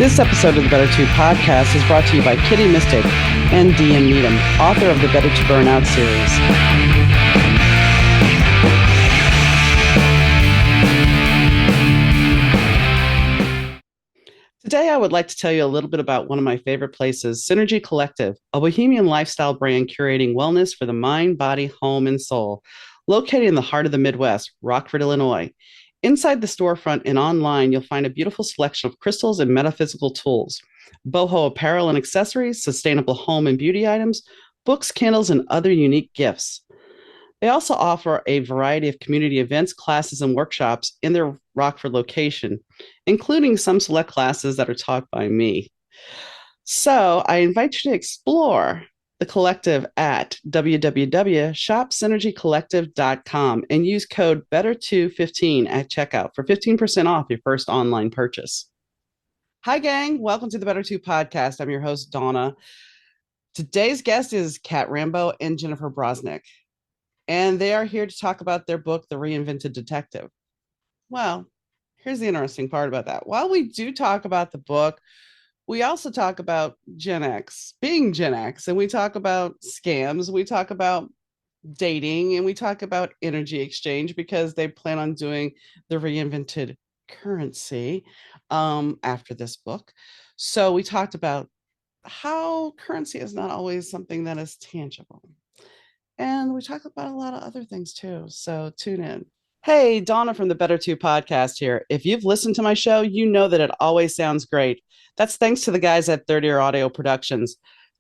This episode of the Better To podcast is brought to you by Kitty Mystic and DM Needom, author of the Better To Burnout series. Today, I would like to tell you a little bit about one of my favorite places, Synergy Collective, a bohemian lifestyle brand curating wellness for the mind, body, home, and soul. Located in the heart of the Midwest, Rockford, Illinois. Inside the storefront and online, you'll find a beautiful selection of crystals and metaphysical tools, boho apparel and accessories, sustainable home and beauty items, books, candles, and other unique gifts. They also offer a variety of community events, classes, and workshops in their Rockford location, including some select classes that are taught by me. So I invite you to explore the collective at www.shopsynergycollective.com and use code BETTER215 at checkout for 15% off your first online purchase. Hi, gang. Welcome to the Better To podcast. I'm your host, Donna. Today's guest is Kat Rambo and Jennifer Brozek, and they are here to talk about their book, The Reinvented Detective. Well, here's the interesting part about that. While we do talk about the book, we also talk about Gen X, being Gen X, and we talk about scams, we talk about dating, and we talk about energy exchange because they plan on doing the reinvented currency after this book. So we talked about how currency is not always something that is tangible. And we talk about a lot of other things too. So tune in. Hey, Donna from the Better To podcast here. If you've listened to my show, you know that it always sounds great. That's thanks to the guys at Third Ear Audio Productions.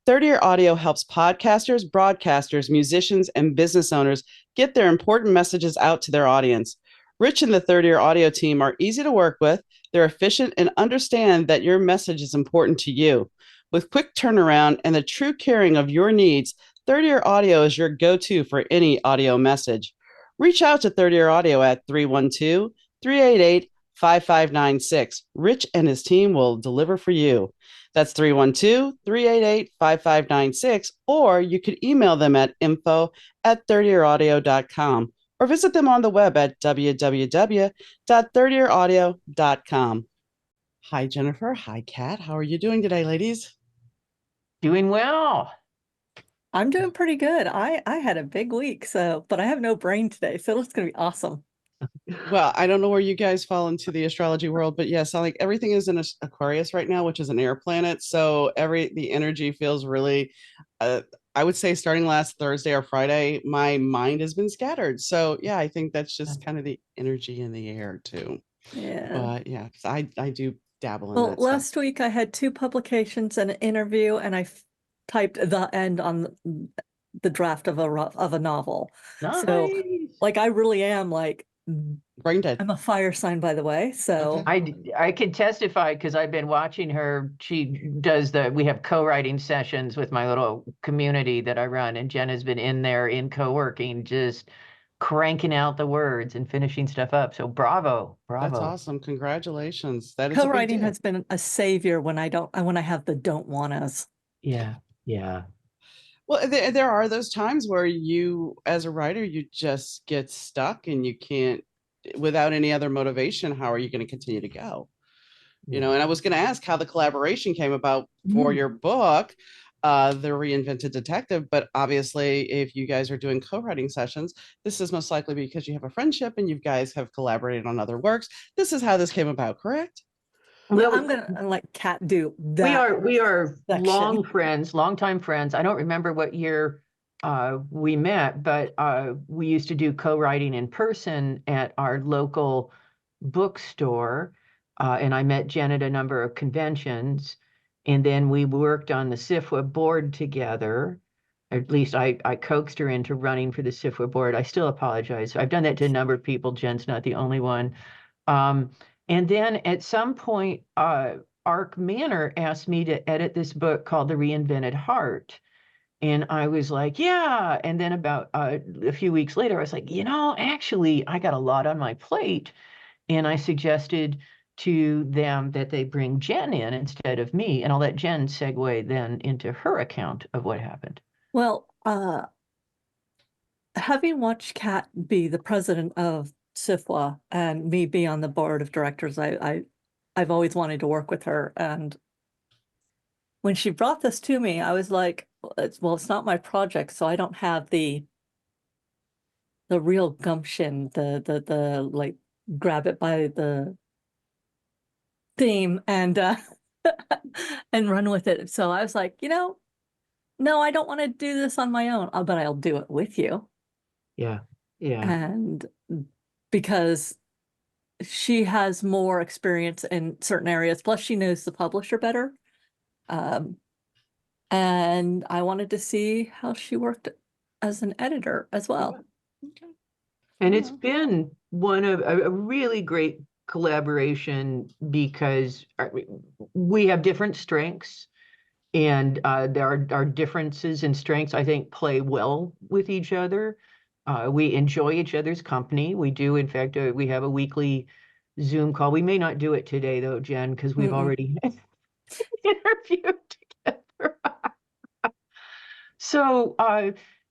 Third Ear Audio helps podcasters, broadcasters, musicians, and business owners get their important messages out to their audience. Rich and the Third Ear Audio team are easy to work with. They're efficient and understand that your message is important to you. With quick turnaround and the true caring of your needs, Third Ear Audio is your go-to for any audio message. Reach out to Third Ear Audio at 312-388-5596. Rich and his team will deliver for you. That's 312-388-5596, or you could email them at info@thirdearaudio.com or visit them on the web at www.thirdearaudio.com. Hi, Jennifer. Hi, Kat. How are you doing today, ladies? Doing well. I'm doing pretty good. I had a big week, but I have no brain today, so it's going to be awesome. Well, I don't know where you guys fall into the astrology world, but yes, like everything is in Aquarius right now, which is an air planet. So the energy feels really, I would say starting last Thursday or Friday, my mind has been scattered. So yeah, I think that's just kind of the energy in the air too. Yeah. But yeah, I do dabble in Well, that last stuff. week I had 2 publications and an interview, and I typed the end on the draft of a novel. Nice. So, like, I really am like brain dead. I'm a fire sign, by the way. So I can testify because I've been watching her. She does we have co-writing sessions with my little community that I run, and Jen has been in there in co-working, just cranking out the words and finishing stuff up. So bravo. That's awesome. Congratulations. That is co-writing has been a savior when I have the don't want-us. Yeah. Well, there are those times where you, as a writer, you just get stuck and you can't, without any other motivation, how are you going to continue to go? You know, and I was going to ask how the collaboration came about for your book, The Reinvented Detective, but obviously if you guys are doing co-writing sessions, this is most likely because you have a friendship and you guys have collaborated on other works. This is how this came about, correct? Well, I'm gonna let Kat do that. We are longtime friends. I don't remember what year we met, but we used to do co-writing in person at our local bookstore, and I met Jen at a number of conventions, and then we worked on the SFWA board together. At least I coaxed her into running for the SFWA board. I still apologize. I've done that to a number of people. Jen's not the only one. And then at some point, Arc Manor asked me to edit this book called The Reinvented Heart. And I was like, yeah. And then about a few weeks later, I was like, actually, I got a lot on my plate. And I suggested to them that they bring Jen in instead of me. And I'll let Jen segue then into her account of what happened. Well, having watched Kat be the president of SFWA and me be on the board of directors, I I've always wanted to work with her. And when she brought this to me, I was like, it's not my project, so I don't have the real gumption, the like grab it by the theme and and run with it. So I was like, no, I don't want to do this on my own, but I'll do it with you. Yeah. Yeah. And because she has more experience in certain areas, plus she knows the publisher better. And I wanted to see how she worked as an editor as well. Okay. And it's been one of a really great collaboration because we have different strengths, and our differences in strengths, I think, play well with each other. We enjoy each other's company. We do, in fact, we have a weekly Zoom call. We may not do it today, though, Jen, because we've already interviewed together. So,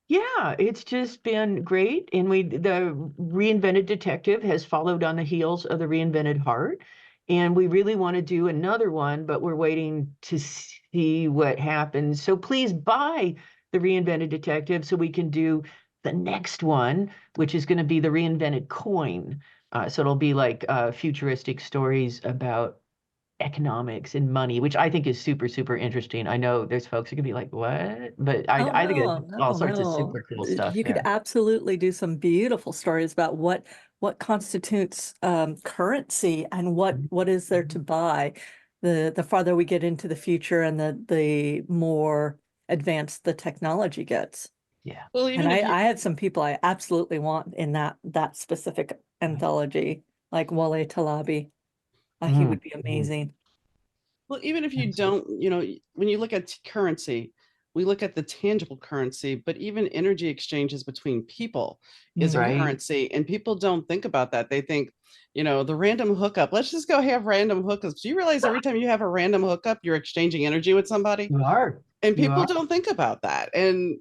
yeah, it's just been great. And the Reinvented Detective has followed on the heels of the Reinvented Heart. And we really want to do another one, but we're waiting to see what happens. So please buy the Reinvented Detective so we can do the next one, which is going to be the Reinvented Coin. So it'll be like futuristic stories about economics and money, which I think is super, super interesting. I know there's folks who can be like, what? But I think it's all sorts of super cool stuff. You could absolutely do some beautiful stories about what constitutes currency and what is there to buy. The farther we get into the future and the more advanced the technology gets. Yeah. Well, and I have some people I absolutely want in that specific anthology, like Wale Talabi. He would be amazing. Well, even if you don't, when you look at currency, we look at the tangible currency, but even energy exchanges between people is a currency, and people don't think about that. They think, the random hookup. Let's just go have random hookups. Do you realize every time you have a random hookup, you're exchanging energy with somebody? You are. And people don't think about that. And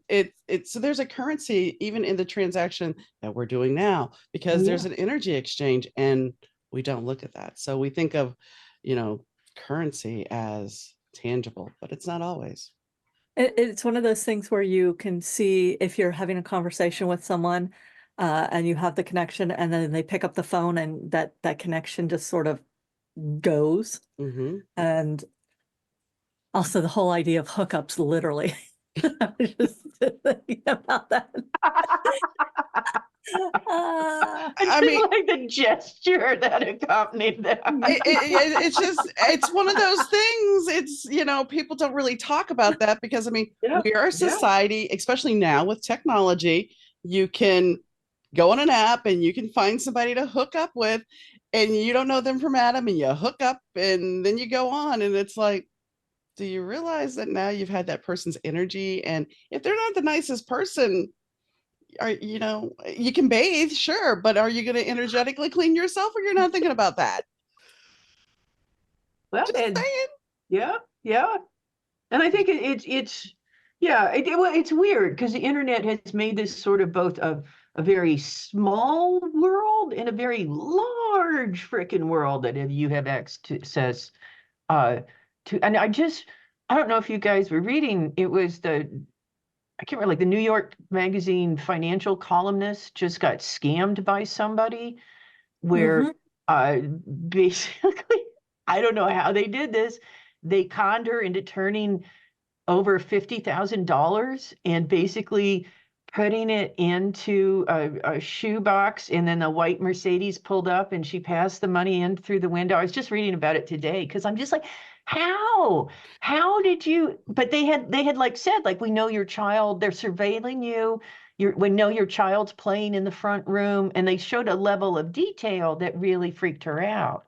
so there's a currency even in the transaction that we're doing now, because there's an energy exchange, and we don't look at that. So we think of, currency as tangible, but it's not always. It's one of those things where you can see if you're having a conversation with someone and you have the connection, and then they pick up the phone and that connection just sort of goes. And also the whole idea of hookups, literally. I was just thinking about that. I mean, like the gesture that accompanied that. It's one of those things. It's, people don't really talk about that because, we are a society, especially now with technology. You can go on an app and you can find somebody to hook up with, and you don't know them from Adam, and you hook up and then you go on, and it's like, do you realize that now you've had that person's energy? And if they're not the nicest person, you can bathe, sure, but are you going to energetically clean yourself, or you're not thinking about that? Well, yeah. And I think it's weird because the internet has made this sort of both a very small world and a very large freaking world that you have access to. And I don't know if you guys were reading, it was I can't remember, like the New York Magazine financial columnist just got scammed by somebody where basically, I don't know how they did this. They conned her into turning over $50,000 and basically putting it into a shoebox, and then the white Mercedes pulled up and she passed the money in through the window. I was just reading about it today because I'm just like, how did you? But they had like said, like, we know your child, they're surveilling you. We know your child's playing in the front room, and they showed a level of detail that really freaked her out.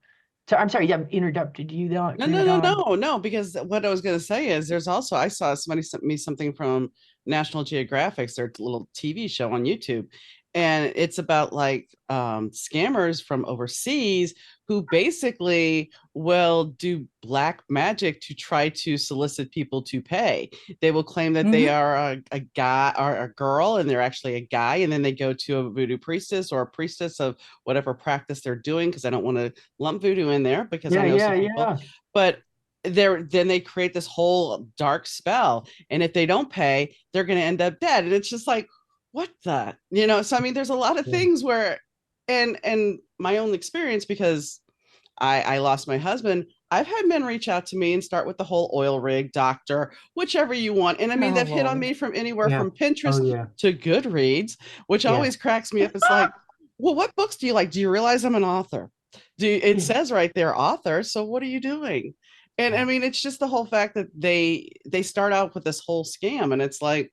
So I'm sorry, I interrupted you. No, because what I was going to say is there's also, I saw somebody sent me something from National Geographic's, their little TV show on YouTube, and it's about like scammers from overseas who basically will do black magic to try to solicit people to pay. They will claim that they are a guy or a girl and they're actually a guy, and then they go to a voodoo priestess or a priestess of whatever practice they're doing, because I don't want to lump voodoo in there because I know some people, but then they create this whole dark spell, and if they don't pay, they're going to end up dead. And it's just like, what the, so I mean, there's a lot of things where, and my own experience, because I lost my husband, I've had men reach out to me and start with the whole oil rig, doctor, whichever you want. And I mean, they've hit on me from anywhere from Pinterest to Goodreads, which always cracks me up. It's like, well, what books do you like? Do you realize I'm an author? It says right there, author. So what are you doing? And I mean, it's just the whole fact that they start out with this whole scam, and it's like,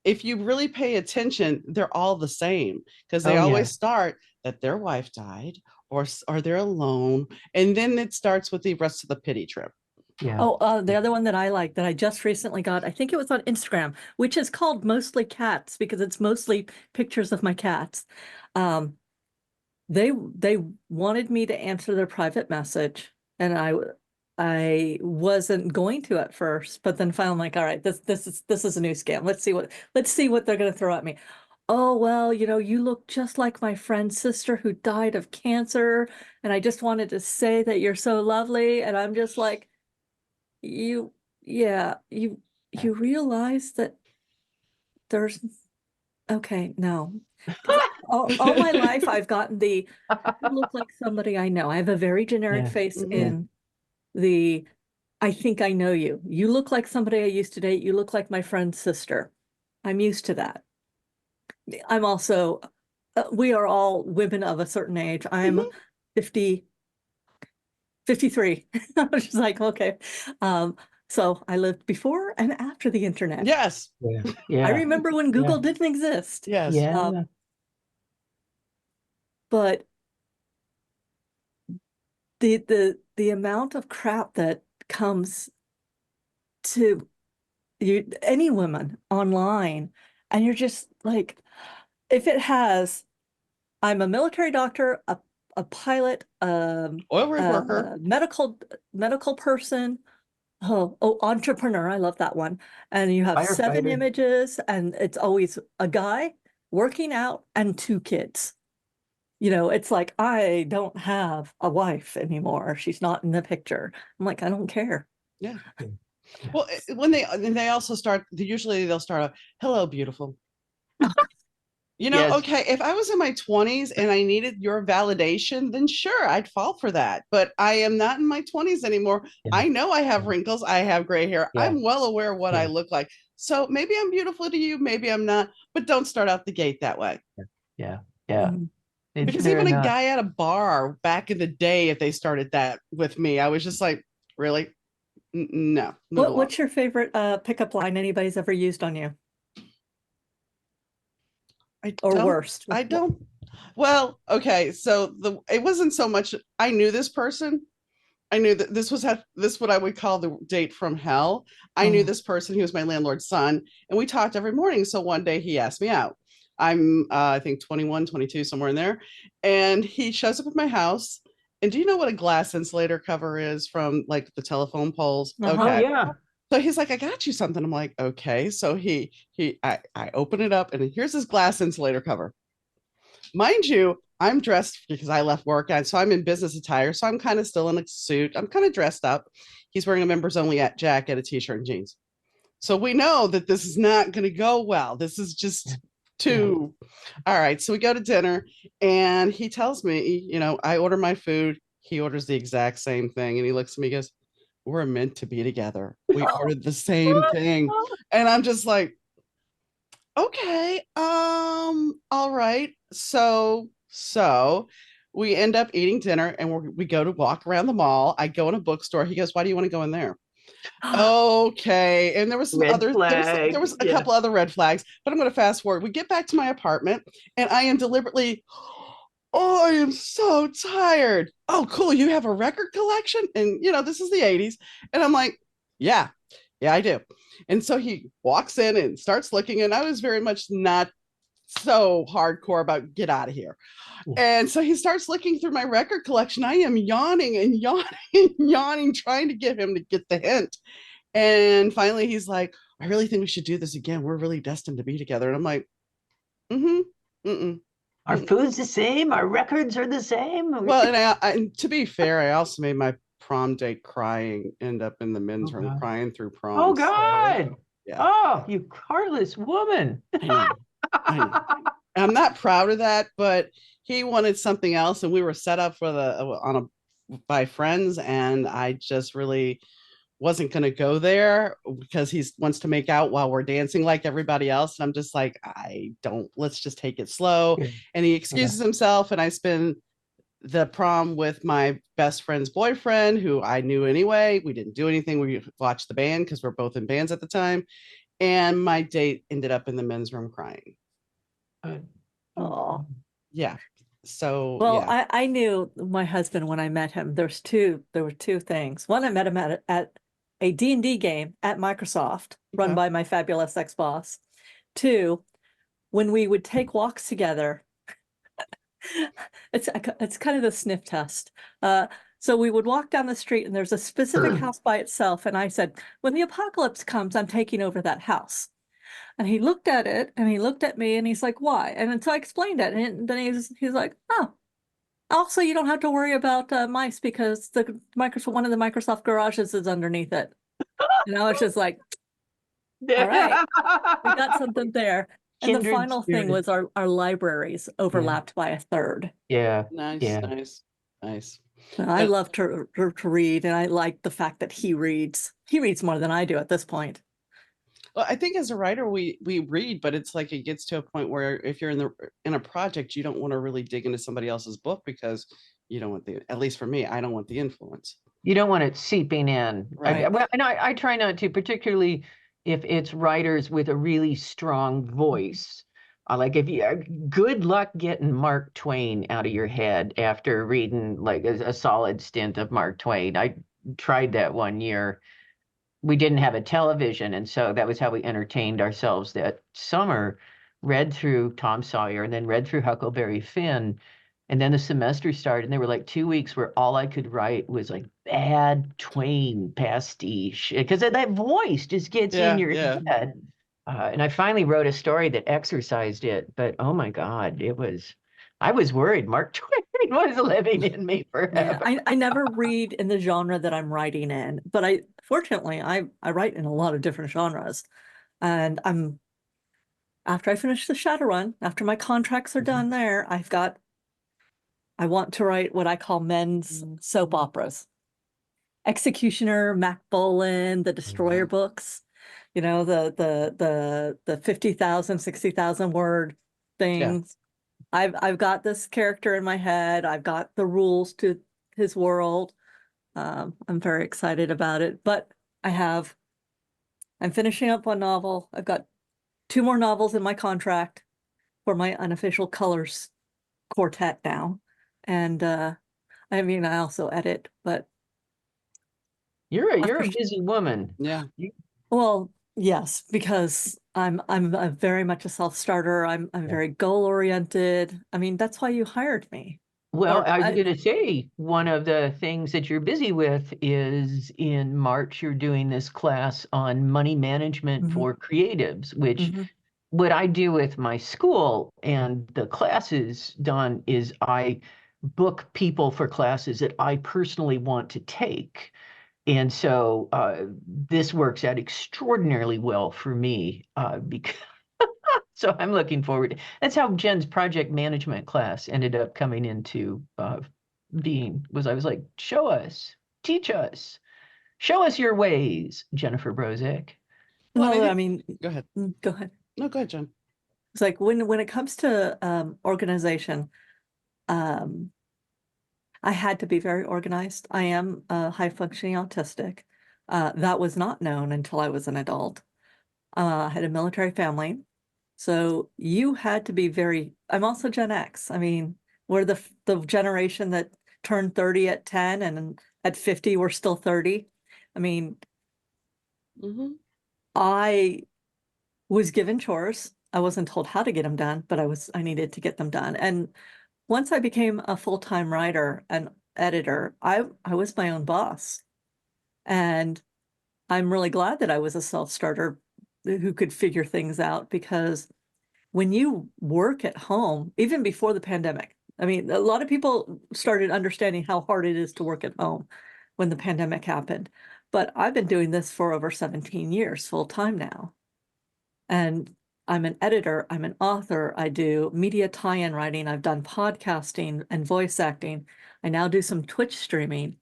if you really pay attention, they're all the same, because they always start that their wife died or they're alone, and then it starts with the rest of the pity trip. The other one that I like that I just recently got, I think it was on Instagram, which is called Mostly Cats, because it's mostly pictures of my cats. They wanted me to answer their private message, and I wasn't going to at first, but then finally I'm like, all right, this is a new scam. Let's see what they're going to throw at me. Oh, well, you look just like my friend's sister who died of cancer, and I just wanted to say that you're so lovely. And I'm just like, you realize that there's, okay, no. All my life I've gotten you look like somebody I know. I have a very generic face in the, I think I know you. You look like somebody I used to date. You look like my friend's sister. I'm used to that. I'm also, we are all women of a certain age. I'm 53. I was just like, okay. So I lived before and after the internet. Yes. I remember when Google didn't exist. Yes. But the amount of crap that comes to any woman online, and you're just like, if it has, I'm a military doctor, a pilot, oil rig worker, medical person, entrepreneur, I love that one. And you have 7 images, and it's always a guy working out and 2 kids. It's like, I don't have a wife anymore. She's not in the picture. I'm like, I don't care. Yeah. Well, when they also start, usually they'll start off, hello, beautiful. Okay, if I was in my 20s and I needed your validation, then sure, I'd fall for that. But I am not in my 20s anymore. I know I have wrinkles. I have gray hair. I'm well aware of what I look like. So maybe I'm beautiful to you. Maybe I'm not. But don't start out the gate that way. Because even a guy at a bar back in the day, if they started that with me, I was just like, really? No. What's your favorite pickup line anybody's ever used on you? Worst? I don't. Well, okay. So it wasn't so much, I knew this person. I knew that this was what I would call the date from hell. I knew this person. He was my landlord's son, and we talked every morning. So one day he asked me out. I'm, I think 21, 22, somewhere in there. And he shows up at my house. And do you know what a glass insulator cover is from like the telephone poles? Okay. So he's like, I got you something. I'm like, okay. So I open it up, and here's his glass insulator cover. Mind you, I'm dressed because I left work. So I'm in business attire. So I'm kind of still in a suit. I'm kind of dressed up. He's wearing a members only jacket, a t-shirt, and jeans. So we know that this is not going to go well. This is just all right. So we go to dinner, and he tells me, I order my food. He orders the exact same thing. And he looks at me and goes, we're meant to be together. We ordered the same thing. And I'm just like, okay, all right. So we end up eating dinner, and we go to walk around the mall. I go in a bookstore. He goes, why do you want to go in there? Okay. And there was some there was a couple other red flags, but I'm going to fast forward. We get back to my apartment, and I am deliberately, I am so tired. Oh, cool. You have a record collection? And, this is the 80s. And I'm like, yeah, I do. And so he walks in and starts looking, and I was very much not so hardcore about get out of here. And so he starts looking through my record collection. I am yawning and yawning and yawning, trying to get him to get the hint. And finally he's like, I really think we should do this again. We're really destined to be together. And I'm like, Our food's the same. Our records are the same. Well, and to be fair, I also made my prom date crying, end up in the men's room crying through prom. Oh God. So, yeah. Oh, you heartless woman. I know. I'm not proud of that, but he wanted something else, and we were set up for by friends, and I just really wasn't going to go there because he wants to make out while we're dancing like everybody else. And I'm just like, let's just take it slow. Yeah. And he excuses himself, and I spend the prom with my best friend's boyfriend, who I knew anyway. We didn't do anything. We watched the band because we're both in bands at the time. And my date ended up in the men's room crying. Oh, yeah. So, well, yeah. I knew my husband when I met him. There were two things. One, I met him at a D&D game at Microsoft, run by my fabulous ex-boss. Two, when we would take walks together, it's kind of the sniff test. So we would walk down the street, and there's a specific house by itself. And I said, when the apocalypse comes, I'm taking over that house. And he looked at it, and he looked at me, and he's like, why? And so I explained it. And then he's like, oh, also, you don't have to worry about mice because one of the Microsoft garages is underneath it. And I was just like, all right, we got something there. And the final thing was our libraries overlapped by a third. Yeah. Nice. I love to read, and I like the fact that he reads. He reads more than I do at this point. Well, I think as a writer, we read, but it's like it gets to a point where if you're in a project, you don't want to really dig into somebody else's book because you don't want at least for me, I don't want the influence. You don't want it seeping in. Right. And I try not to, particularly if it's writers with a really strong voice. Like good luck getting Mark Twain out of your head after reading like a solid stint of Mark Twain. I tried that one year. We didn't have a television, and so that was how we entertained ourselves that summer. Read through Tom Sawyer and then read through Huckleberry Finn. And then the semester started, and there were like 2 weeks where all I could write was like bad Twain pastiche because that voice just gets in your head. And I finally wrote a story that exercised it, but oh my God, I was worried Mark Twain was living in me forever. Yeah, I never read in the genre that I'm writing in, but fortunately I write in a lot of different genres. And after I finish the Shadowrun, after my contracts are done there, I want to write what I call men's soap operas. Executioner, Mac Bolan, the Destroyer books, the 50,000, 60,000 word things. Yeah. I've got this character in my head. I've got the rules to his world. I'm very excited about it, but I'm finishing up one novel. I've got 2 more novels in my contract for my unofficial colors quartet now. And I also edit, but you're a busy woman. Yeah. Well, yes, because I'm very much a self-starter. I'm very goal-oriented. I mean, that's why you hired me. Well, I was going to say one of the things that you're busy with is in March, you're doing this class on money management for creatives, which what I do with my school and the classes done is I book people for classes that I personally want to take. And so this works out extraordinarily well for me because so I'm looking forward. That's how Jen's project management class ended up coming into being. I was like, show us, teach us, show us your ways, Jennifer Brozek. Well, go ahead. Go ahead. No, go ahead, Jen. It's like when it comes to organization, I had to be very organized. I am high functioning autistic. That was not known until I was an adult. I had a military family. So you had to be I'm also Gen X. I mean, we're the generation that turned 30 at 10 and at 50, we're still 30. I mean, I was given chores. I wasn't told how to get them done, but I needed to get them done. And once I became a full-time writer and editor, I was my own boss. And I'm really glad that I was a self-starter who could figure things out, because when you work at home, even before the pandemic, I mean, a lot of people started understanding how hard it is to work at home when the pandemic happened. But I've been doing this for over 17 years full time now. And I'm an editor, I'm an author, I do media tie-in writing, I've done podcasting and voice acting. I now do some Twitch streaming.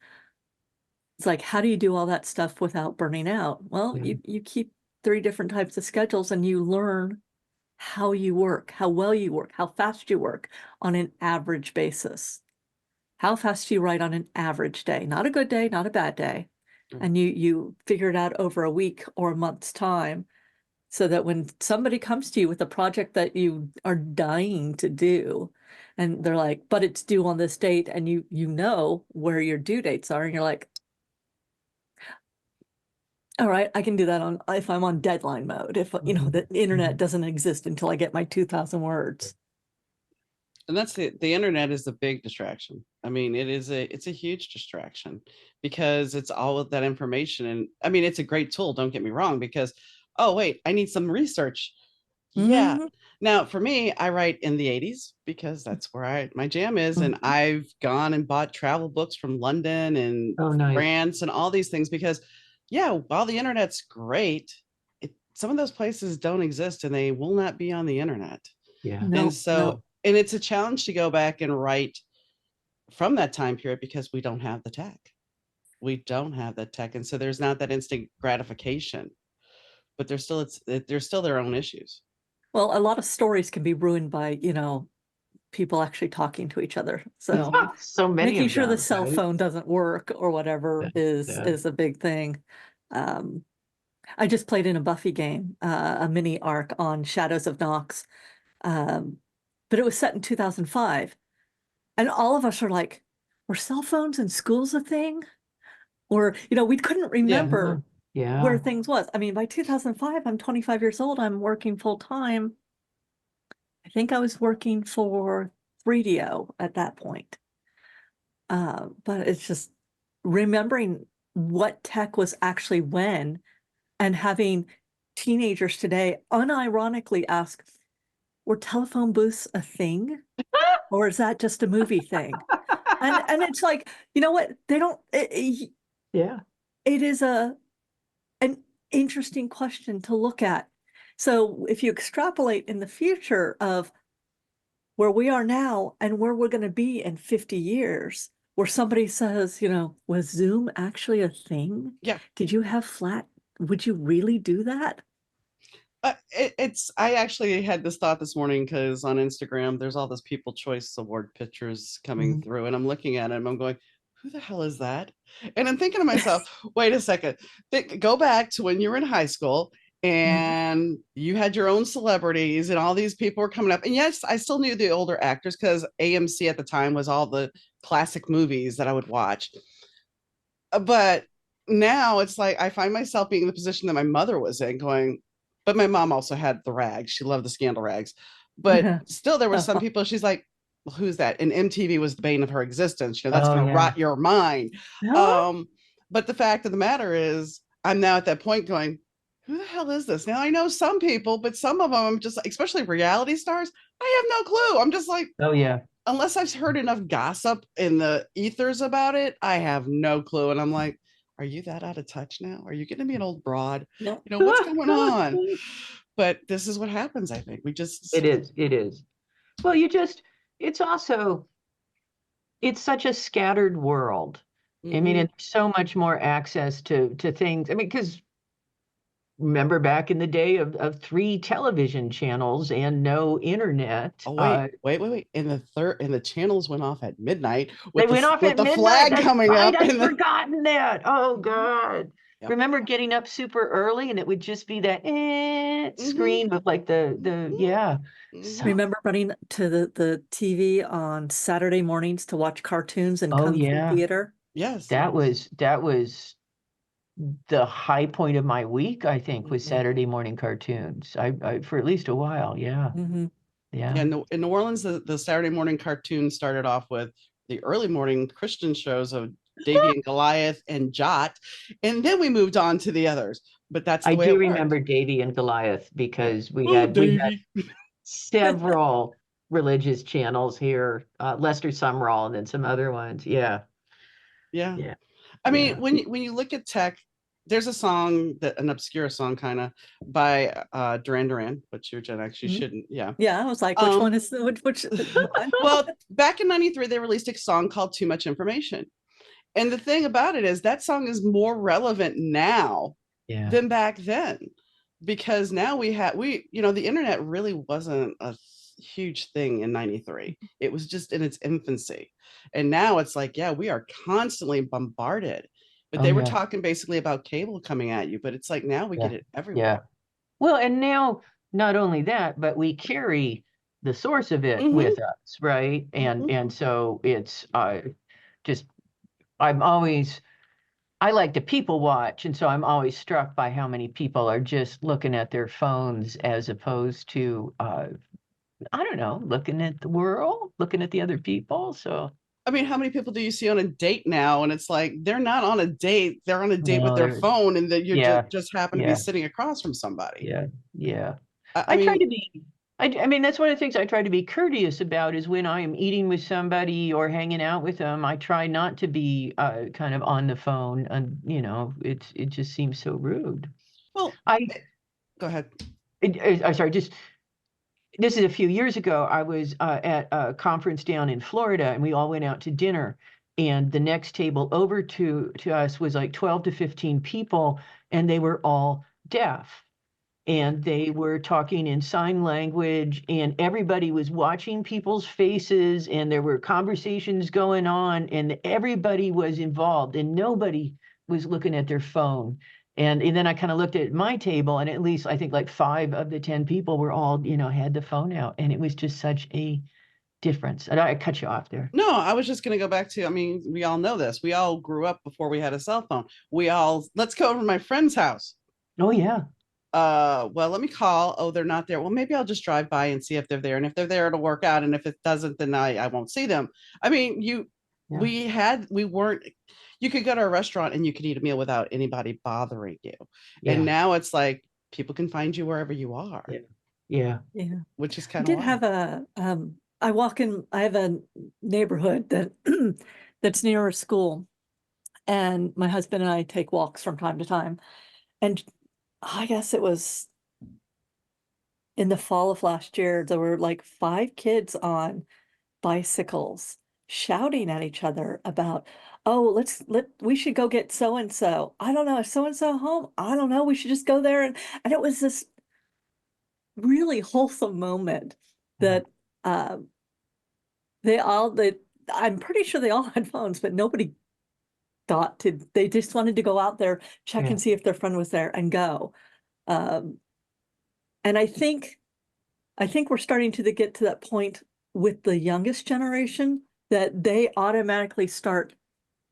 It's like, how do you do all that stuff without burning out? Well, you keep 3 different types of schedules and you learn how you work, how well you work, how fast you work on an average basis. How fast you write on an average day, not a good day, not a bad day. And you figure it out over a week or a month's time, so that when somebody comes to you with a project that you are dying to do, and they're like, but it's due on this date, and you know where your due dates are, and you're like, all right, I can do that if I'm on deadline mode, if you know the internet doesn't exist until I get my 2,000 words. And that's the internet is a big distraction. I mean, it's a huge distraction, because it's all of that information. And I mean, it's a great tool, don't get me wrong, because, oh wait, I need some research. Yeah. Now for me, I write in the 80s because that's where my jam is. And I've gone and bought travel books from London and France and all these things, because while the internet's great, some of those places don't exist and they will not be on the internet. And so, and it's a challenge to go back and write from that time period, because we don't have the tech. We don't have the tech. And so there's not that instant gratification, but there's still their own issues. Well, a lot of stories can be ruined by, people actually talking to each other. So so many making sure the them, cell phone doesn't work or whatever is a big thing. I just played in a Buffy game, a mini arc on Shadows of Nox, but it was set in 2005. And all of us are like, were cell phones in schools a thing? Or, we couldn't remember where things was. I mean, by 2005, I'm 25 years old. I'm working full time. I think I was working for 3DO at that point. But it's just remembering what tech was actually when, and having teenagers today unironically ask, were telephone booths a thing? Or is that just a movie thing? And it's like, you know what? They don't, it is an interesting question to look at. So if you extrapolate in the future of where we are now and where we're going to be in 50 years, where somebody says, was Zoom actually a thing? Yeah. Did you have would you really do that? I actually had this thought this morning, because on Instagram, there's all this People Choice Award pictures coming through, and I'm looking at it and I'm going, who the hell is that? And I'm thinking to myself, wait a second, go back to when you were in high school and you had your own celebrities and all these people were coming up. And yes, I still knew the older actors, because AMC at the time was all the classic movies that I would watch. But now it's like, I find myself being in the position that my mother was in, going, but my mom also had the rags. She loved the scandal rags. But still, there were some people, she's like, well, who's that? And MTV was the bane of her existence. That's going to rot your mind. But the fact of the matter is, I'm now at that point going, who the hell is this? Now I know some people, but some of them, I'm just, especially reality stars, I have no clue. I'm just like, unless I've heard enough gossip in the ethers about it, I have no clue. And I'm like, are you that out of touch now? Are you going to be an old broad? No. What's going on? But this is what happens, I think. It is. Well, it's such a scattered world. I mean, it's so much more access to things. I mean, because remember back in the day of 3 television channels and no internet. Oh, wait. And the channels went off at midnight. They went off at midnight. Flag coming up. I'd forgotten that. Oh, God. Yep. Remember getting up super early and it would just be that screen with like So, remember running to the TV on Saturday mornings to watch cartoons and Kung Fu theater? Yes. That was the high point of my week, I think, was Mhm. Saturday morning cartoons. I for at least a while. Yeah. Mhm. Yeah. Yeah, in New Orleans, the Saturday morning cartoon started off with the early morning Christian shows of Davy and Goliath and Jot, and then we moved on to the others. But that's I the way do it worked. remember Davy and Goliath because Oh, we had Davy. several religious channels here, Lester Sumrall and then some other ones. Yeah. Yeah. Yeah. I mean, Yeah. when you look at tech, there's a song that an obscure song kind of by Duran Duran, but you're Gen X, you Mhm. shouldn't. Yeah. Yeah, I was like, which one is which one? Well, back in 93, they released a song called Too Much Information. And the thing about it is that song is more relevant now Yeah. than back then, because now the internet really wasn't a huge thing in 93. It was just in its infancy. And now it's like, yeah, we are constantly bombarded. But Oh they were yeah. talking basically about cable coming at you, but it's like now we Yeah. get it everywhere. Yeah. Well, and now not only that, but we carry the source of it Mhm, with us, right? mhm. And so it's just I'm always I like to people watch, and so I'm always struck by how many people are just looking at their phones as opposed to I don't know, looking at the world, looking at the other people. So I mean, how many people do you see on a date now? And it's like they're not on a date; they're on a date with no, their they're phone, and that you yeah, just happen to be yeah, sitting across from somebody. yeah, yeah. I I try mean, to be, I mean, that's one of the things I try to be courteous about is when I am eating with somebody or hanging out with them, I try not to be kind of on the phone, and it just seems so rude. well, I, go ahead. I'm sorry, just this is a few years ago. I was at a conference down in Florida, and we all went out to dinner. And the next table over to us was like 12 to 15 people, and they were all deaf. And they were talking in sign language, and everybody was watching people's faces, and there were conversations going on, and everybody was involved, and nobody was looking at their phone. And then I kind of looked at my table, and at least I think like 5 of the 10 people were all, had the phone out, and it was just such a difference. And I cut you off there. No, I was just going to go back to, I mean, we all know this. We all grew up before we had a cell phone. Let's go over to my friend's house. Oh yeah, Well, let me call. Oh, they're not there. Well, maybe I'll just drive by and see if they're there. And if they're there, it'll work out. And if it doesn't, then I won't see them. I mean, yeah, we weren't, you could go to a restaurant and you could eat a meal without anybody bothering you. And yeah, now it's like people can find you wherever you are, yeah, yeah. Yeah. which is I kind of did wild. have I have a neighborhood that that's near a school, and my husband and I take walks from time to time. And I guess it was in the fall of last year, there were like 5 kids on bicycles shouting at each other about, oh, we should go get so and so. I don't know, is so and so home? I don't know. We should just go there. And it was this really wholesome moment Yeah. that uh, they I'm pretty sure they all had phones, but nobody they just wanted to go out there, check Yeah. and see if their friend was there and go. Um, and I think we're starting to get to that point with the youngest generation that they automatically start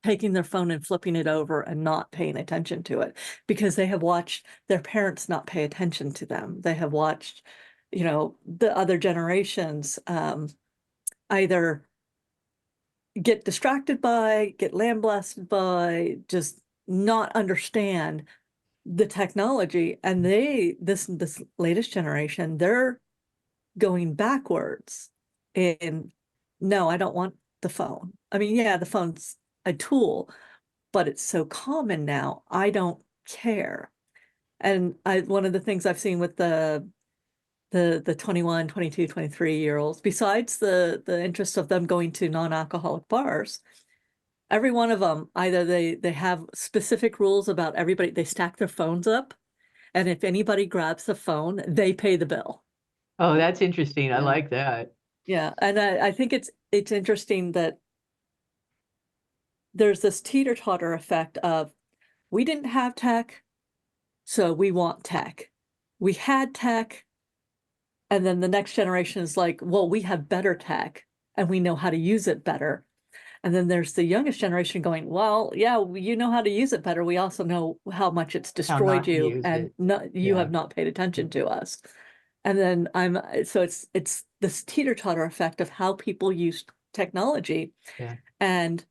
taking their phone and flipping it over and not paying attention to it because they have watched their parents not pay attention to them. They have watched, the other generations either get distracted by, get lambasted by, just not understand the technology. And this latest generation, they're going backwards. And no, I don't want the phone. I mean, yeah, the phone's a tool, but it's so common now. I don't care. And one of the things I've seen with the 21, 22, 23-year-olds, besides the interest of them going to non-alcoholic bars, every one of them, either they have specific rules about everybody, they stack their phones up, and if anybody grabs the phone, they pay the bill. Oh, that's interesting. I Yeah. like that. Yeah, and I think it's interesting that there's this teeter-totter effect of we didn't have tech, so we want tech. We had tech, and then the next generation is like, well, we have better tech and we know how to use it better. And then there's the youngest generation going, well, yeah, you know how to use it better. We also know how much it's destroyed you, and you have not paid attention to us. And then so it's this teeter-totter effect of how people use technology. Yeah. And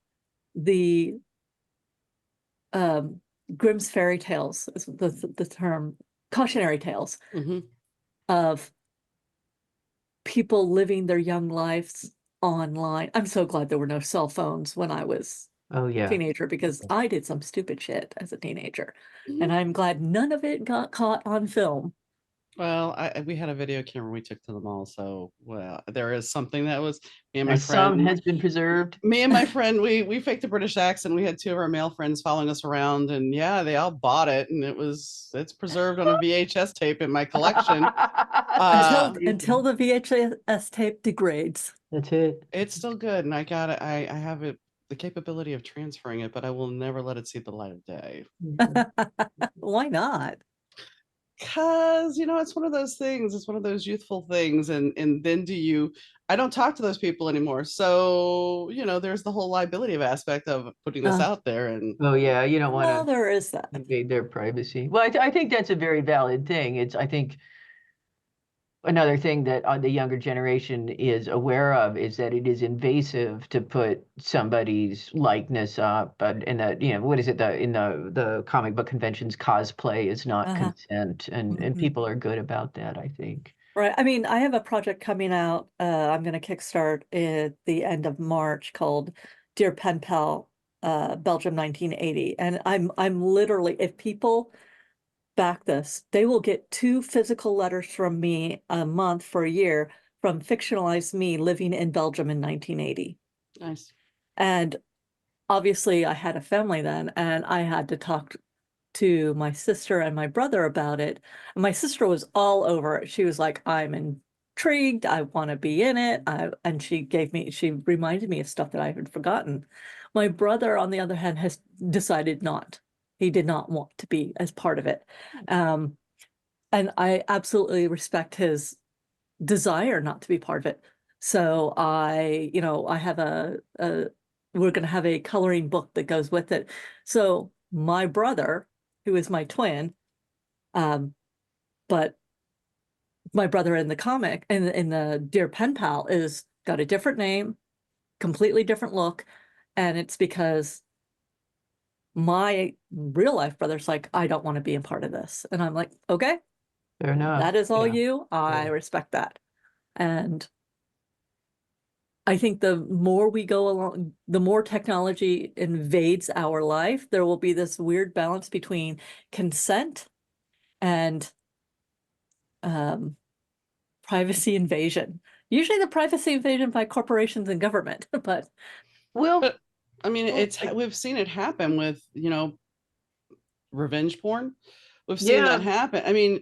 the Grimm's fairy tales is the term, cautionary tales of people living their young lives online. I'm so glad there were no cell phones when I was a teenager, because I did some stupid shit as a teenager, and I'm glad none of it got caught on film. Well, we had a video camera we took to the mall, so there is something that was me and my friend. Some has been preserved. Me and my friend, we faked a British accent. We had two of our male friends following us around, and yeah, they all bought it, and it's preserved on a VHS tape in my collection. Until the VHS tape degrades. That's it. It's still good, and I have the capability of transferring it, but I will never let it see the light of day. Why not? Because it's one of those things. It's one of those youthful things, and then I don't talk to those people anymore, so there's the whole liability of aspect of putting this out there. And you don't want to there is that invade their privacy. Well, I think that's a very valid thing. I think another thing that the younger generation is aware of is that it is invasive to put somebody's likeness up. But in what is it? In the comic book conventions, cosplay is not consent, and people are good about that, I think. Right. I mean, I have a project coming out. I'm going to kickstart at the end of March called Dear Pen Pal, Belgium 1980, and I'm literally, if people back this, they will get 2 physical letters from me a month for a year from fictionalized me living in Belgium in 1980. Nice. And obviously I had a family then, and I had to talk to my sister and my brother about it. And my sister was all over it. She was like, I'm intrigued. I want to be in it. And she reminded me of stuff that I had forgotten. My brother, on the other hand, has decided not. He did not want to be as part of it. And I absolutely respect his desire not to be part of it. So I have we're going to have a coloring book that goes with it. So my brother, who is my twin, but my brother in the comic, in the Dear Pen Pal, is got a different name, completely different look. And it's because my real life brother's like, I don't want to be a part of this. And I'm like, okay, fair enough. That is all you. I respect that. And I think the more we go along, the more technology invades our life, there will be this weird balance between consent and privacy invasion. Usually the privacy invasion by corporations and government, but I mean, we've seen it happen with, revenge porn. We've seen that happen. I mean,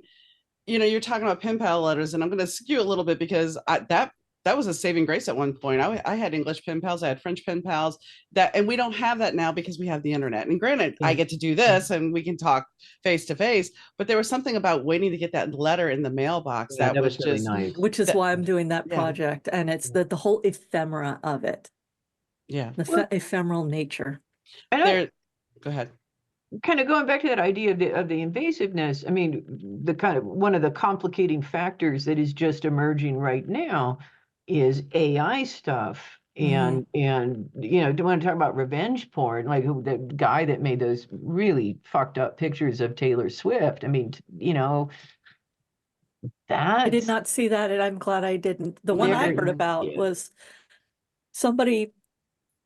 you're talking about pen pal letters, and I'm going to skew a little bit because that was a saving grace at one point. I had English pen pals, I had French pen pals, and we don't have that now because we have the internet. And granted, I get to do this and we can talk face to face, but there was something about waiting to get that letter in the mailbox that was really just nice. Which is why I'm doing that project, and it's the whole ephemera of it. Yeah, the ephemeral nature. Go ahead. Kind of going back to that idea of the invasiveness. I mean, one of the complicating factors that is just emerging right now is AI stuff. And do you want to talk about revenge porn? Like the guy that made those really fucked up pictures of Taylor Swift. I mean, I did not see that, and I'm glad I didn't. The one I heard about was somebody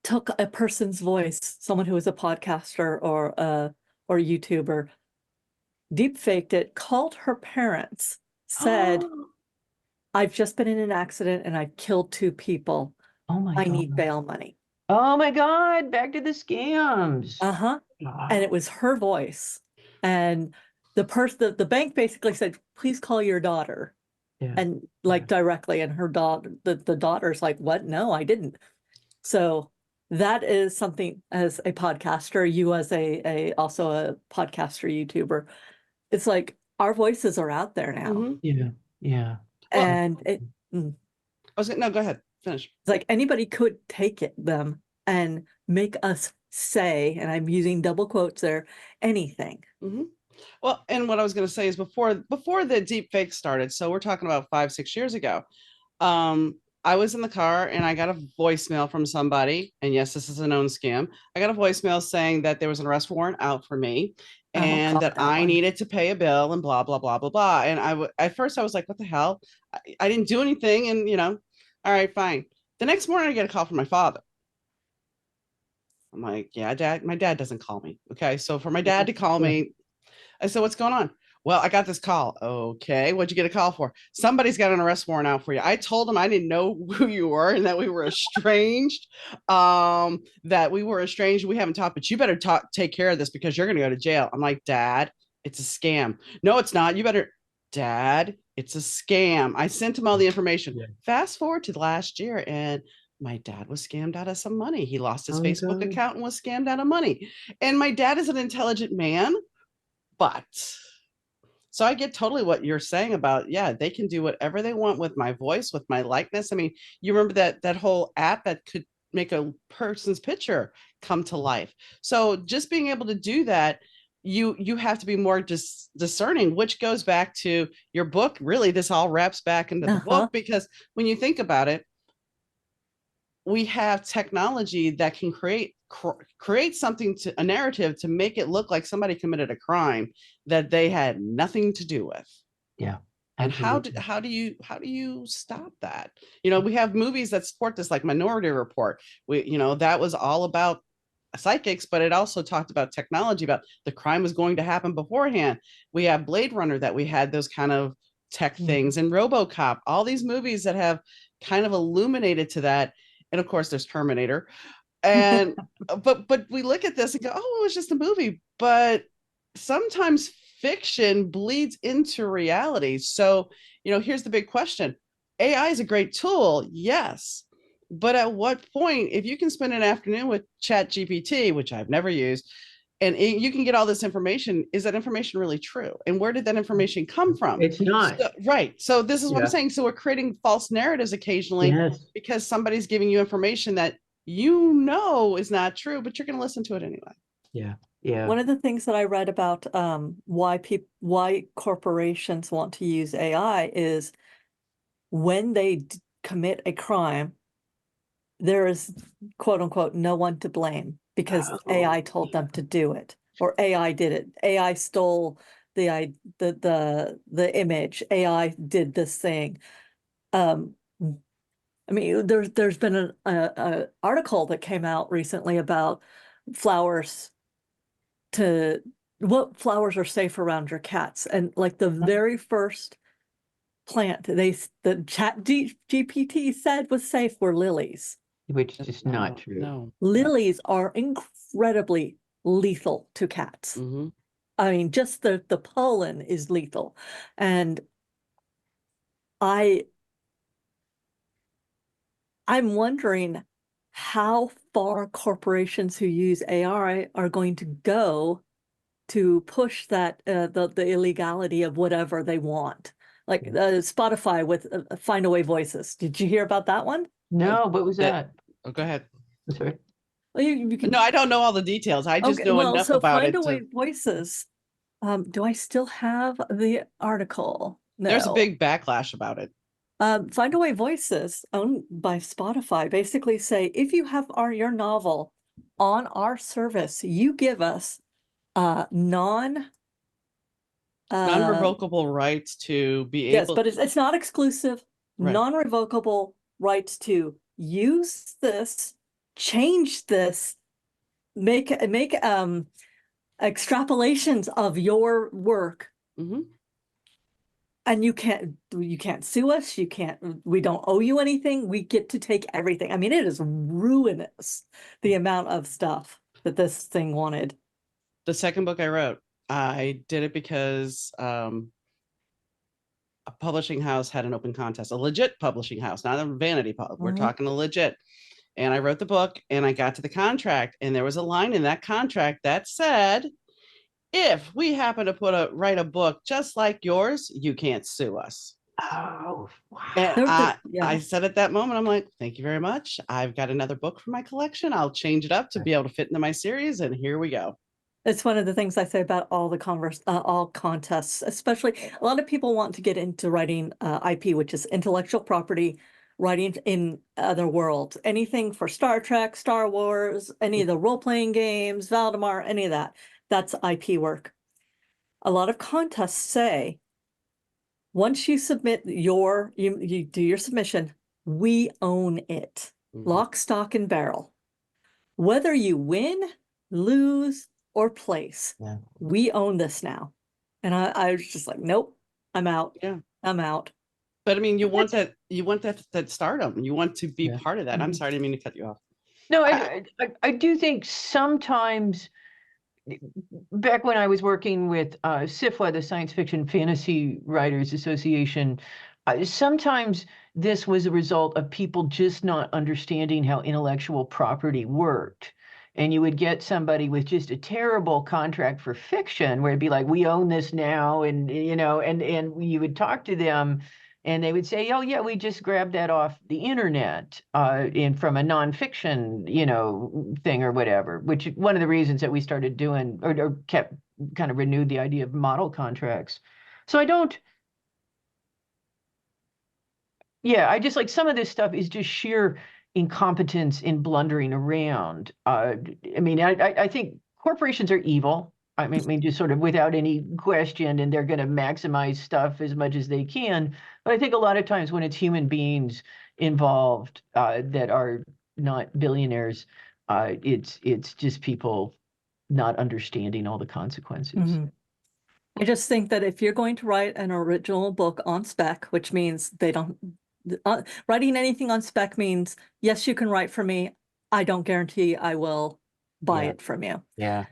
took a person's voice, someone who was a podcaster or YouTuber, deep faked it, called her parents, said, I've just been in an accident and I've killed 2 people. Oh my God. I God. need bail money. Oh my God, back to the scams. And it was her voice. And the bank basically said, please call your daughter. And directly, and her daughter, the daughter's like, what? No, I didn't. So that is something, as a podcaster, you as also a podcaster, YouTuber, it's like our voices are out there now. Yeah. And no, go ahead, finish. It's like anybody could take them and make us say, and I'm using double quotes there, anything. Mm-hmm. Well, and what I was going to say is before the deep fake started, so we're talking about 5-6 years ago. I was in the car and I got a voicemail from somebody, and yes, this is a known scam. I got a voicemail saying that there was an arrest warrant out for me and that I needed to pay a bill and blah blah blah blah blah. And at first I was like, what the hell? I didn't do anything, and all right, fine. The next morning I get a call from my father. I'm like, yeah, dad, my dad doesn't call me. Okay, so for my dad to call me, I said, what's going on? Well, I got this call. Okay, what'd you get a call for? Somebody's got an arrest warrant out for you. I told him I didn't know who you were and that we were estranged. We haven't talked, but you better take care of this because you're going to go to jail. I'm like, Dad, it's a scam. No, it's not. You better, Dad, it's a scam. I sent him all the information. Yeah. Fast forward to last year, and my dad was scammed out of some money. He lost his Facebook account and was scammed out of money. And my dad is an intelligent man. But so I get totally what you're saying about, yeah, they can do whatever they want with my voice, with my likeness. I mean, you remember that whole app that could make a person's picture come to life. So just being able to do that, you have to be more discerning, which goes back to your book. Really, this all wraps back into the book, because when you think about it, we have technology that can create something, to a narrative, to make it look like somebody committed a crime that they had nothing to do with. Yeah. And how do you stop that? We have movies that support this, like Minority Report. That was all about psychics, but it also talked about technology, about the crime was going to happen beforehand. We have Blade Runner, that we had those kind of tech things, and RoboCop, all these movies that have kind of illuminated to that. And of course there's Terminator. And but we look at this and go, oh, it was just a movie. But sometimes fiction bleeds into reality. So, here's the big question. AI is a great tool, yes. But at what point, if you can spend an afternoon with Chat GPT, which I've never used, and you can get all this information, is that information really true? And where did that information come from? It's not. Right. So this is what I'm saying. So we're creating false narratives occasionally, because somebody's giving you information that is not true, but you're going to listen to it anyway. Yeah. Yeah. One of the things that I read about why corporations want to use AI is when they commit a crime, there is, quote unquote, no one to blame because AI told them to do it, or AI did it. AI stole the image. AI did this thing. I mean, there's been an article that came out recently about what flowers are safe around your cats, and like the very first plant the Chat GPT said was safe were lilies, which is not true. No, lilies are incredibly lethal to cats. Mm-hmm. I mean, just the pollen is lethal, and I'm wondering how far corporations who use AI are going to go to push that the illegality of whatever they want. Like Spotify with Findaway Voices. Did you hear about that one? No, what was that? Oh, go ahead. Sorry. Well, you can... No, I don't know all the details. I just know enough about it. Findaway Voices. Do I still have the article? No. There's a big backlash about it. Findaway Voices, owned by Spotify, basically say, if you have your novel on our service, you give us non-revocable rights to be able. Yes, but it's not exclusive. Right. Non-revocable rights to use this, change this, make extrapolations of your work. Mm-hmm. And you can't sue us. We don't owe you anything. We get to take everything. I mean, it is ruinous, the amount of stuff that this thing wanted. The second book I wrote, I did it because a publishing house had an open contest, a legit publishing house, not a vanity pub. We're talking a legit. And I wrote the book and I got to the contract, and there was a line in that contract that said, if we happen to write a book just like yours, you can't sue us. Oh, wow. And They're I said at that moment, I'm like, thank you very much. I've got another book for my collection. I'll change it up to be able to fit into my series. And here we go. It's one of the things I say about all the all contests, especially a lot of people want to get into writing IP, which is intellectual property, writing in other worlds, anything for Star Trek, Star Wars, any of the role-playing games, Valdemar, any of that. That's IP work. A lot of contests say, once you submit you do your submission, we own it, lock, stock, and barrel. Whether you win, lose, or place, we own this now. And I was just like, nope, I'm out. Yeah, I'm out. but I mean, you want that stardom. You want to be part of that. I'm sorry, I didn't mean to cut you off. No, I do think sometimes, back when I was working with SFWA, the Science Fiction Fantasy Writers Association, sometimes this was a result of people just not understanding how intellectual property worked. And you would get somebody with just a terrible contract for fiction where it'd be like, we own this now. And, and you would talk to them and they would say, oh, yeah, we just grabbed that off the internet from a nonfiction, thing or whatever, which one of the reasons that we started doing or kept kind of renewed the idea of model contracts. So I just like some of this stuff is just sheer incompetence in blundering around. I think corporations are evil. I mean, just sort of without any question, and they're going to maximize stuff as much as they can. But I think a lot of times when it's human beings involved that are not billionaires, it's just people not understanding all the consequences. Mm-hmm. I just think that if you're going to write an original book on spec, which means they don't writing anything on spec means, yes, you can write for me. I don't guarantee I will buy it from you. Yeah.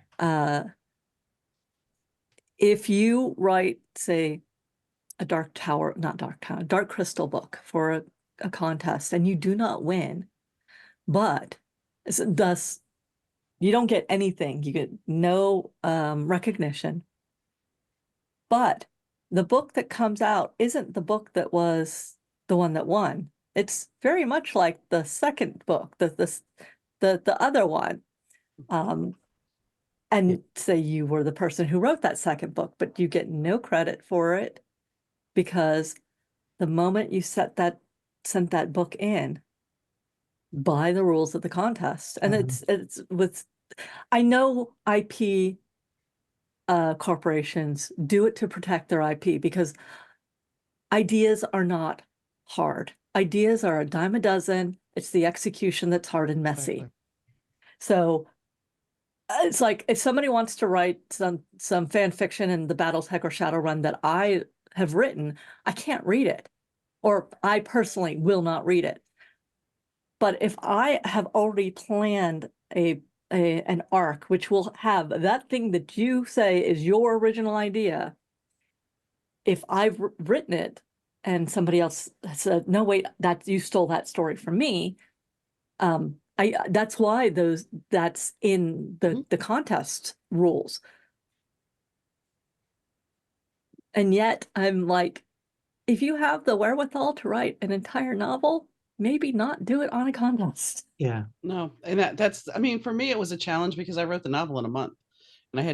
If you write, say, a Dark Crystal book for a contest and you do not win, but thus you don't get anything, you get no recognition. But the book that comes out isn't the book that was the one that won. It's very much like the second book, the other one. And say you were the person who wrote that second book, but you get no credit for it because the moment you sent that book in by the rules of the contest, and it's with, I know IP corporations do it to protect their IP because ideas are not hard. Ideas are a dime a dozen. It's the execution that's hard and messy. So it's like if somebody wants to write some fan fiction in the Battles Heck or Shadowrun that I have written, I can't read it, or I personally will not read it. But if I have already planned an arc which will have that thing that you say is your original idea, if I've written it and somebody else said, no, wait, you stole that story from me, that's why that's in the contest rules. And yet I'm like, if you have the wherewithal to write an entire novel, maybe not do it on a contest. Yeah. No, and that's, I mean, for me, it was a challenge because I wrote the novel in a month. And I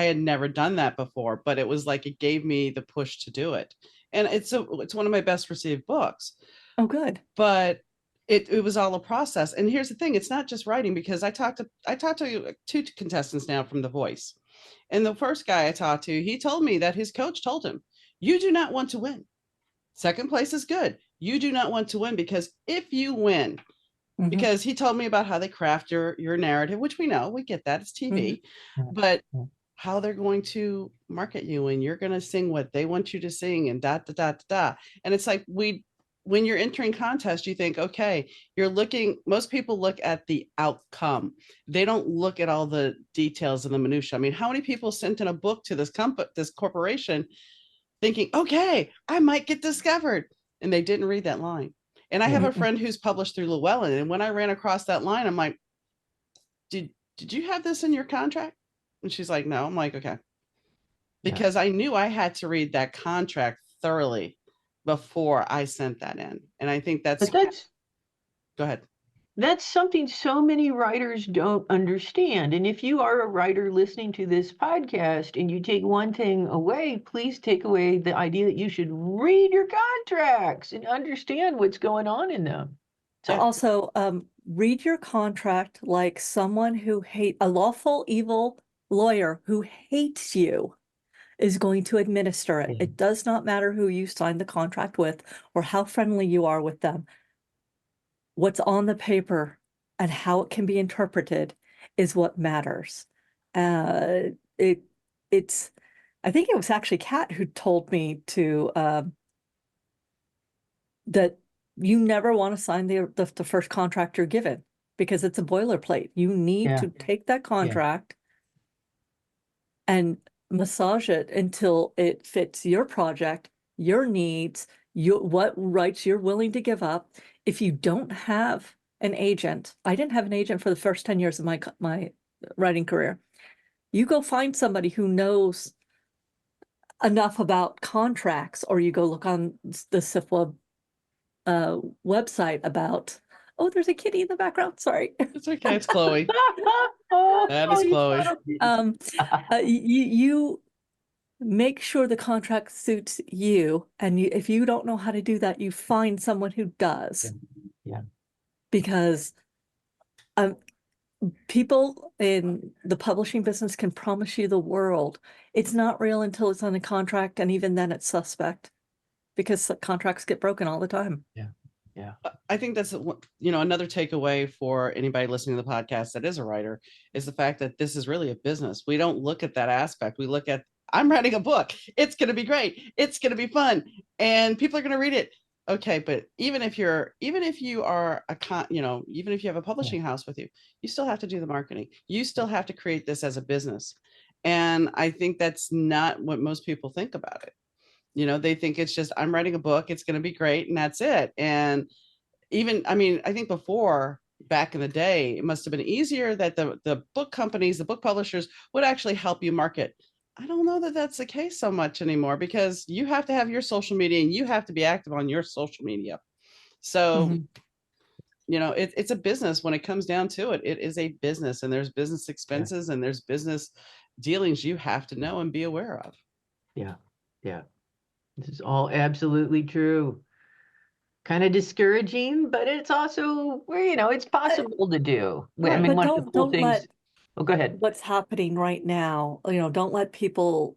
had never done that before, but it was like, it gave me the push to do it. And it's one of my best received books. Oh, good. But it was all a process. And here's the thing, it's not just writing, because I talked to two contestants now from The Voice. And the first guy I talked to, he told me that his coach told him, you do not want to win. Second place is good. You do not want to win, because if you win, because he told me about how they craft your narrative, which we know, we get that, it's TV, but how they're going to market you, and you're going to sing what they want you to sing, and da, da, da, da, da. And it's like, when you're entering contest, you think, okay, most people look at the outcome. They don't look at all the details and the minutia. I mean, how many people sent in a book to this corporation thinking, okay, I might get discovered, and they didn't read that line. And I have a friend who's published through Llewellyn, and when I ran across that line, I'm like, did you have this in your contract? And she's like, no. I'm like, okay. Because I knew I had to read that contract thoroughly before I sent that in. And I think But that's, go ahead. that's something so many writers don't understand. And if you are a writer listening to this podcast and you take one thing away, please take away the idea that you should read your contracts and understand what's going on in them. Yeah. Also, read your contract like someone a lawful evil lawyer who hates you is going to administer it. It does not matter who you signed the contract with or how friendly you are with them. What's on the paper and how it can be interpreted is what matters. I think it was actually Kat who told me that you never want to sign the first contract you're given because it's a boilerplate. You need to take that contract and massage it until it fits your project, your needs, what rights you're willing to give up. If you don't have an agent, I didn't have an agent for the first 10 years of my writing career. You go find somebody who knows enough about contracts, or you go look on the SFWA website about, oh, there's a kitty in the background. Sorry. It's okay. It's Chloe. That is Chloe. You make sure the contract suits you. And if you don't know how to do that, you find someone who does. Yeah. Because people in the publishing business can promise you the world. It's not real until it's on a contract. And even then it's suspect because contracts get broken all the time. Yeah. Yeah. I think that's, another takeaway for anybody listening to the podcast that is a writer is the fact that this is really a business. We don't look at that aspect. We look at, I'm writing a book. It's going to be great. It's going to be fun. And people are going to read it. Okay. But even if you are even if you have a publishing house with you, you still have to do the marketing. You still have to create this as a business. And I think that's not what most people think about it. They think it's just, I'm writing a book, it's going to be great, and that's it. And I think before, back in the day, it must have been easier that the book companies, the book publishers would actually help you market. I don't know that that's the case so much anymore because you have to have your social media and you have to be active on your social media. So, it's a business when it comes down to it. It is a business and there's business expenses and there's business dealings you have to know and be aware of. Yeah. Yeah. This is all absolutely true. Kind of discouraging, but it's also where, it's possible to do. Right, one but of the cool things. Oh, go ahead. What's happening right now, don't let people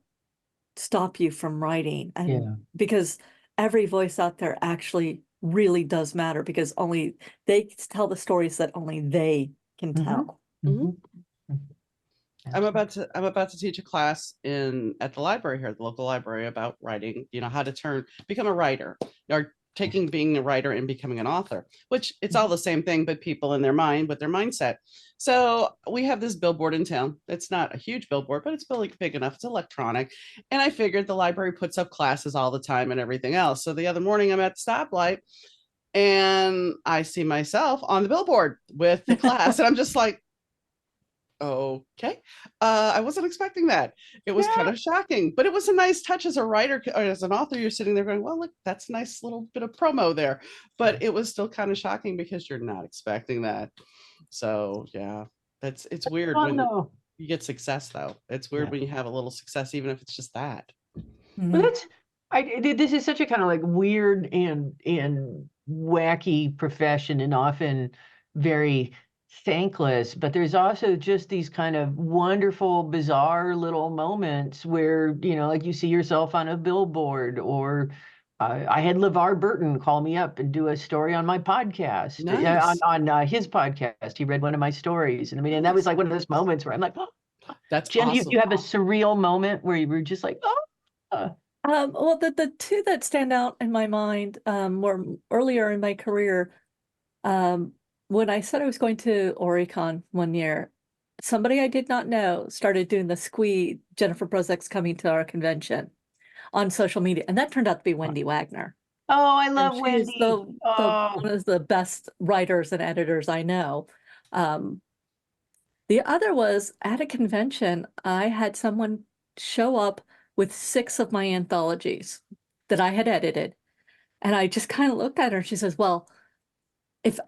stop you from writing. And because every voice out there actually really does matter because only they tell the stories that only they can tell. Mm-hmm. I'm about to teach a class at the library here, the local library, about writing, how to become a writer, or being a writer and becoming an author, which it's all the same thing, but people in their mind with their mindset. So we have this billboard in town. It's not a huge billboard, but it's big enough. It's electronic. And I figured the library puts up classes all the time and everything else. So the other morning I'm at the stoplight and I see myself on the billboard with the class. And I'm just like, okay. I wasn't expecting that. It was kind of shocking, but it was a nice touch as a writer or as an author. You're sitting there going, well, look, that's a nice little bit of promo there, but it was still kind of shocking because you're not expecting that. So yeah, it's weird when you get success though. It's weird when you have a little success, even if it's just that. Well, this is such a kind of like weird and wacky profession and often very thankless, but there's also just these kind of wonderful, bizarre little moments where, like you see yourself on a billboard, or I had LeVar Burton call me up and do a story on my podcast. Nice. on his podcast. He read one of my stories. And and that was like one of those moments where I'm like, oh, that's Jen, awesome. you have a surreal moment where you were just like, oh. Well, the two that stand out in my mind were earlier in my career. When I said I was going to Oricon one year, somebody I did not know started doing the squee, Jennifer Brozek's coming to our convention on social media. And that turned out to be Wendy Wagner. Oh, I love Wendy. She's one of the best writers and editors I know. The other was at a convention, I had someone show up with 6 of my anthologies that I had edited. And I just kind of looked at her and she says, well, if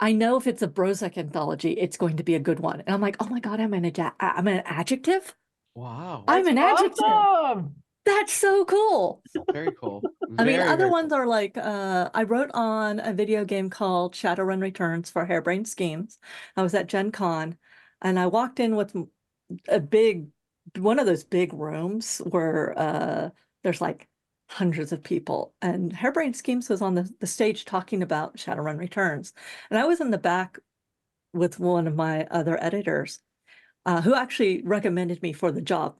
it's a Brozek anthology, it's going to be a good one. And I'm like, oh my God, I'm an adjective. Wow. I'm That's an adjective. awesome. That's so cool. Very cool. I mean, other Very ones cool. are like, I wrote on a video game called Shadowrun Returns for Harebrained Schemes. I was at Gen Con and I walked in with one of those big rooms where there's like hundreds of people, and Harebrained Schemes was on the stage talking about Shadowrun Returns. And I was in the back with one of my other editors who actually recommended me for the job.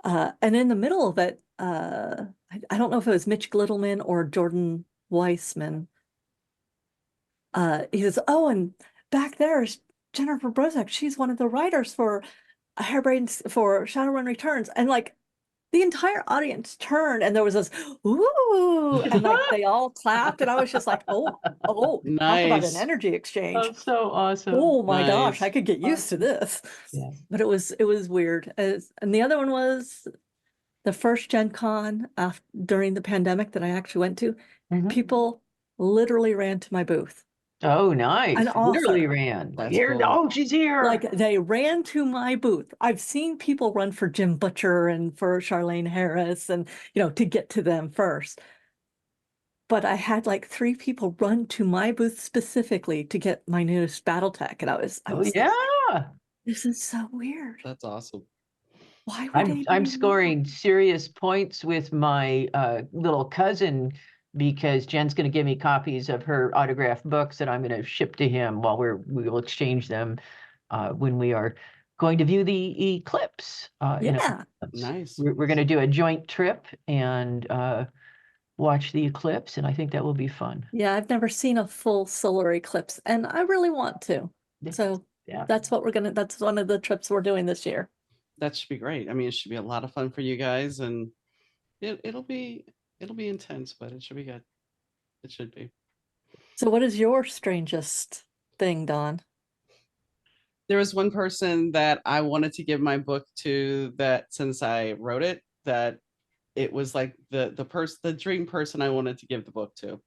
And in the middle of it, I don't know if it was Mitch Glittleman or Jordan Weissman. He says, oh, and back there's Jennifer Brozek. She's one of the writers for Shadowrun Returns. And like the entire audience turned and there was this, ooh, and like they all clapped. And I was just like, oh, talk about an Nice. energy exchange. That's so awesome. Oh my gosh, Nice. I could get used to this. Yeah. But it was weird. And the other one was the first Gen Con during the pandemic that I actually went to. Mhm. People literally ran to my booth. Oh, nice. An author. Literally ran. That's Here, cool. oh, she's here. Like they ran to my booth. I've seen people run for Jim Butcher and for Charlene Harris and, to get to them first. But I had like 3 people run to my booth specifically to get my newest Battletech. And I was yeah. like, this is so weird. That's awesome. Why would I'm scoring serious points with my little cousin because Jen's going to give me copies of her autographed books that I'm going to ship to him while we will exchange them when we are going to view the eclipse. Yeah. Nice. We're going to do a joint trip and watch the eclipse, and I think that will be fun. Yeah, I've never seen a full solar eclipse, and I really want to. So yeah, that's one of the trips we're doing this year. That should be great. I mean, it should be a lot of fun for you guys, and it'll be intense, but it should be good. It should be. So what is your strangest thing, Dawn? There was one person that I wanted to give my book to, that since I wrote it, that it was like the dream person I wanted to give the book to.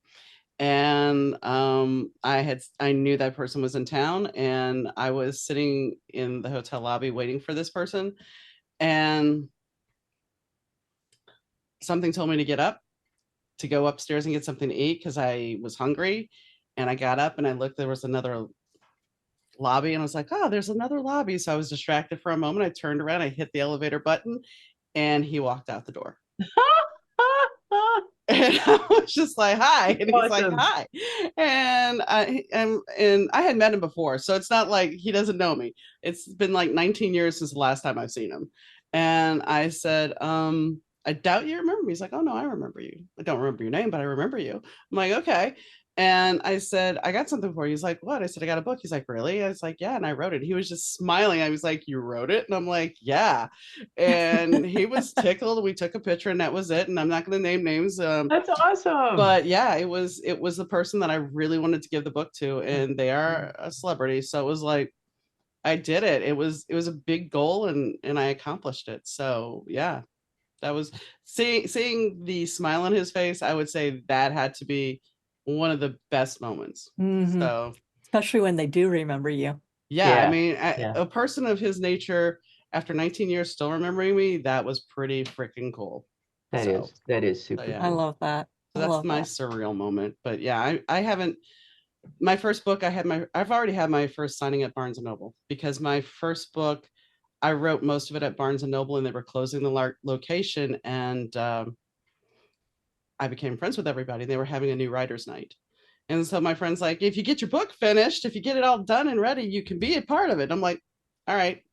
And I knew that person was in town, and I was sitting in the hotel lobby waiting for this person, and something told me to get up, to go upstairs and get something to eat because I was hungry. And I got up and I looked, there was another lobby, and I was like, oh, there's another lobby. So I was distracted for a moment. I turned around, I hit the elevator button, and he walked out the door. And I was just like, hi. And he's like, hi. And I had met him before. So it's not like he doesn't know me. It's been like 19 years since the last time I've seen him. And I said, I doubt you remember me. He's like, oh no, I remember you. I don't remember your name, but I remember you. I'm like, okay. And I said, I got something for you. He's like, what? I said, I got a book. He's like, really? I was like, yeah. And I wrote it. He was just smiling. I was like, you wrote it? And I'm like, yeah. And he was tickled. We took a picture and that was it. And I'm not going to name names. That's awesome. But yeah, it was the person that I really wanted to give the book to, and they are a celebrity. So it was like, I did it. It was a big goal, and I accomplished it. So yeah, that was seeing the smile on his face. I would say that had to be one of the best moments. Mm-hmm. So especially when they do remember you. Yeah, I mean, a person of his nature after 19 years still remembering me, that was pretty freaking cool. That is super. I love that. So that's my surreal moment. But yeah, I haven't. My first book, I've already had my first signing at Barnes and Noble, because my first book, I wrote most of it at Barnes and Noble, and they were closing the location, and I became friends with everybody. They were having a new writer's night. And so my friend's like, if you get your book finished, if you get it all done and ready, you can be a part of it. I'm like, all right.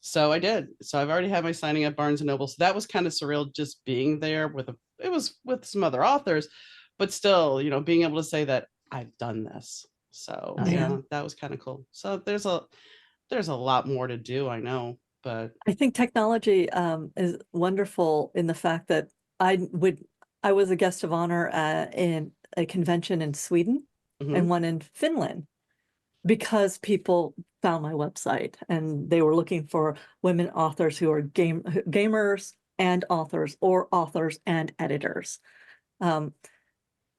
So I did. So I've already had my signing at Barnes and Noble. So that was kind of surreal, just being there it was with some other authors, but still, being able to say that I've done this. So that was kind of cool. So there's a lot more to do, I know, but I think technology is wonderful in the fact that I was a guest of honor in a convention in Sweden and one in Finland, because people found my website and they were looking for women authors who are gamers and authors, or authors and editors.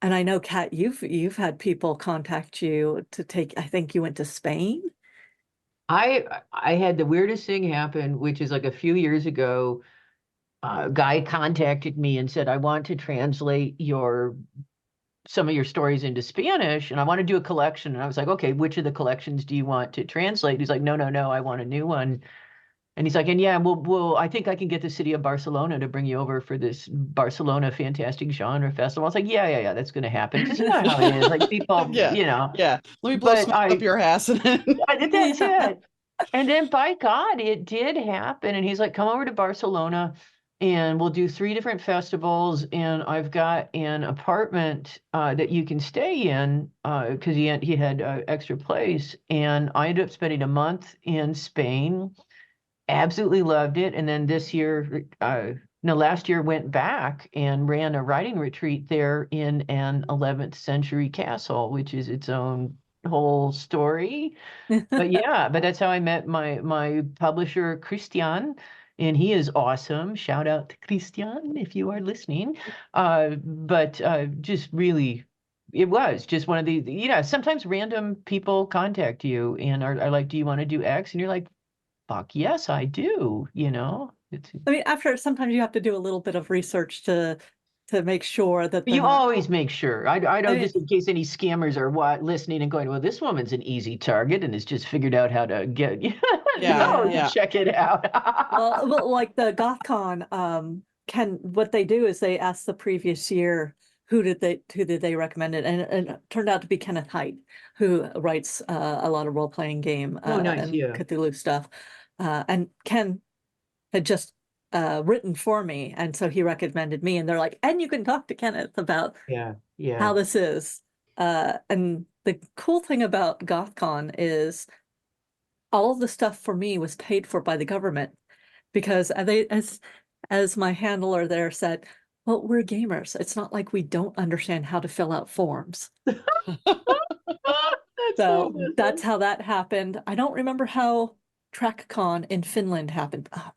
And I know, Kat, you've had people contact you to take, I think you went to Spain. I had the weirdest thing happen, which is like a few years ago. A guy contacted me and said, I want to translate some of your stories into Spanish, and I want to do a collection. And I was like, okay, which of the collections do you want to translate? He's like, no, I want a new one. And he's like, and yeah, I think I can get the city of Barcelona to bring you over for this Barcelona Fantastic Genre Festival. I was like, yeah, that's going to happen. Because you know how it is. Like people, Yeah. Let me blow smoke up your ass. That's it. And then by God, it did happen. And he's like, come over to Barcelona and we'll do 3 different festivals. And I've got an apartment that you can stay in because he had extra place. And I ended up spending a month in Spain. Absolutely loved it. And then this year, last year went back and ran a writing retreat there in an 11th century castle, which is its own whole story. But that's how I met my publisher, Christian, and he is awesome. Shout out to Christian if you are listening. Just really, it was just one of these, sometimes random people contact you and are like, do you want to do X? And you're like, fuck yes, I do, I mean, sometimes you have to do a little bit of research to make sure that you always make sure. I don't just in case any scammers are listening and going, well, this woman's an easy target and has just figured out how to get check it out. well, like the GothCon, what they do is they ask the previous year who did they recommend it, and it turned out to be Kenneth Haidt, who writes a lot of role-playing game and Cthulhu stuff, and Ken had just written for me, and so he recommended me, and they're like, and you can talk to Kenneth about how this is. And the cool thing about GothCon is all of the stuff for me was paid for by the government, because as my handler there said, well, we're gamers. It's not like we don't understand how to fill out forms. So that's how that happened. I don't remember how TrackCon in Finland happened. Oh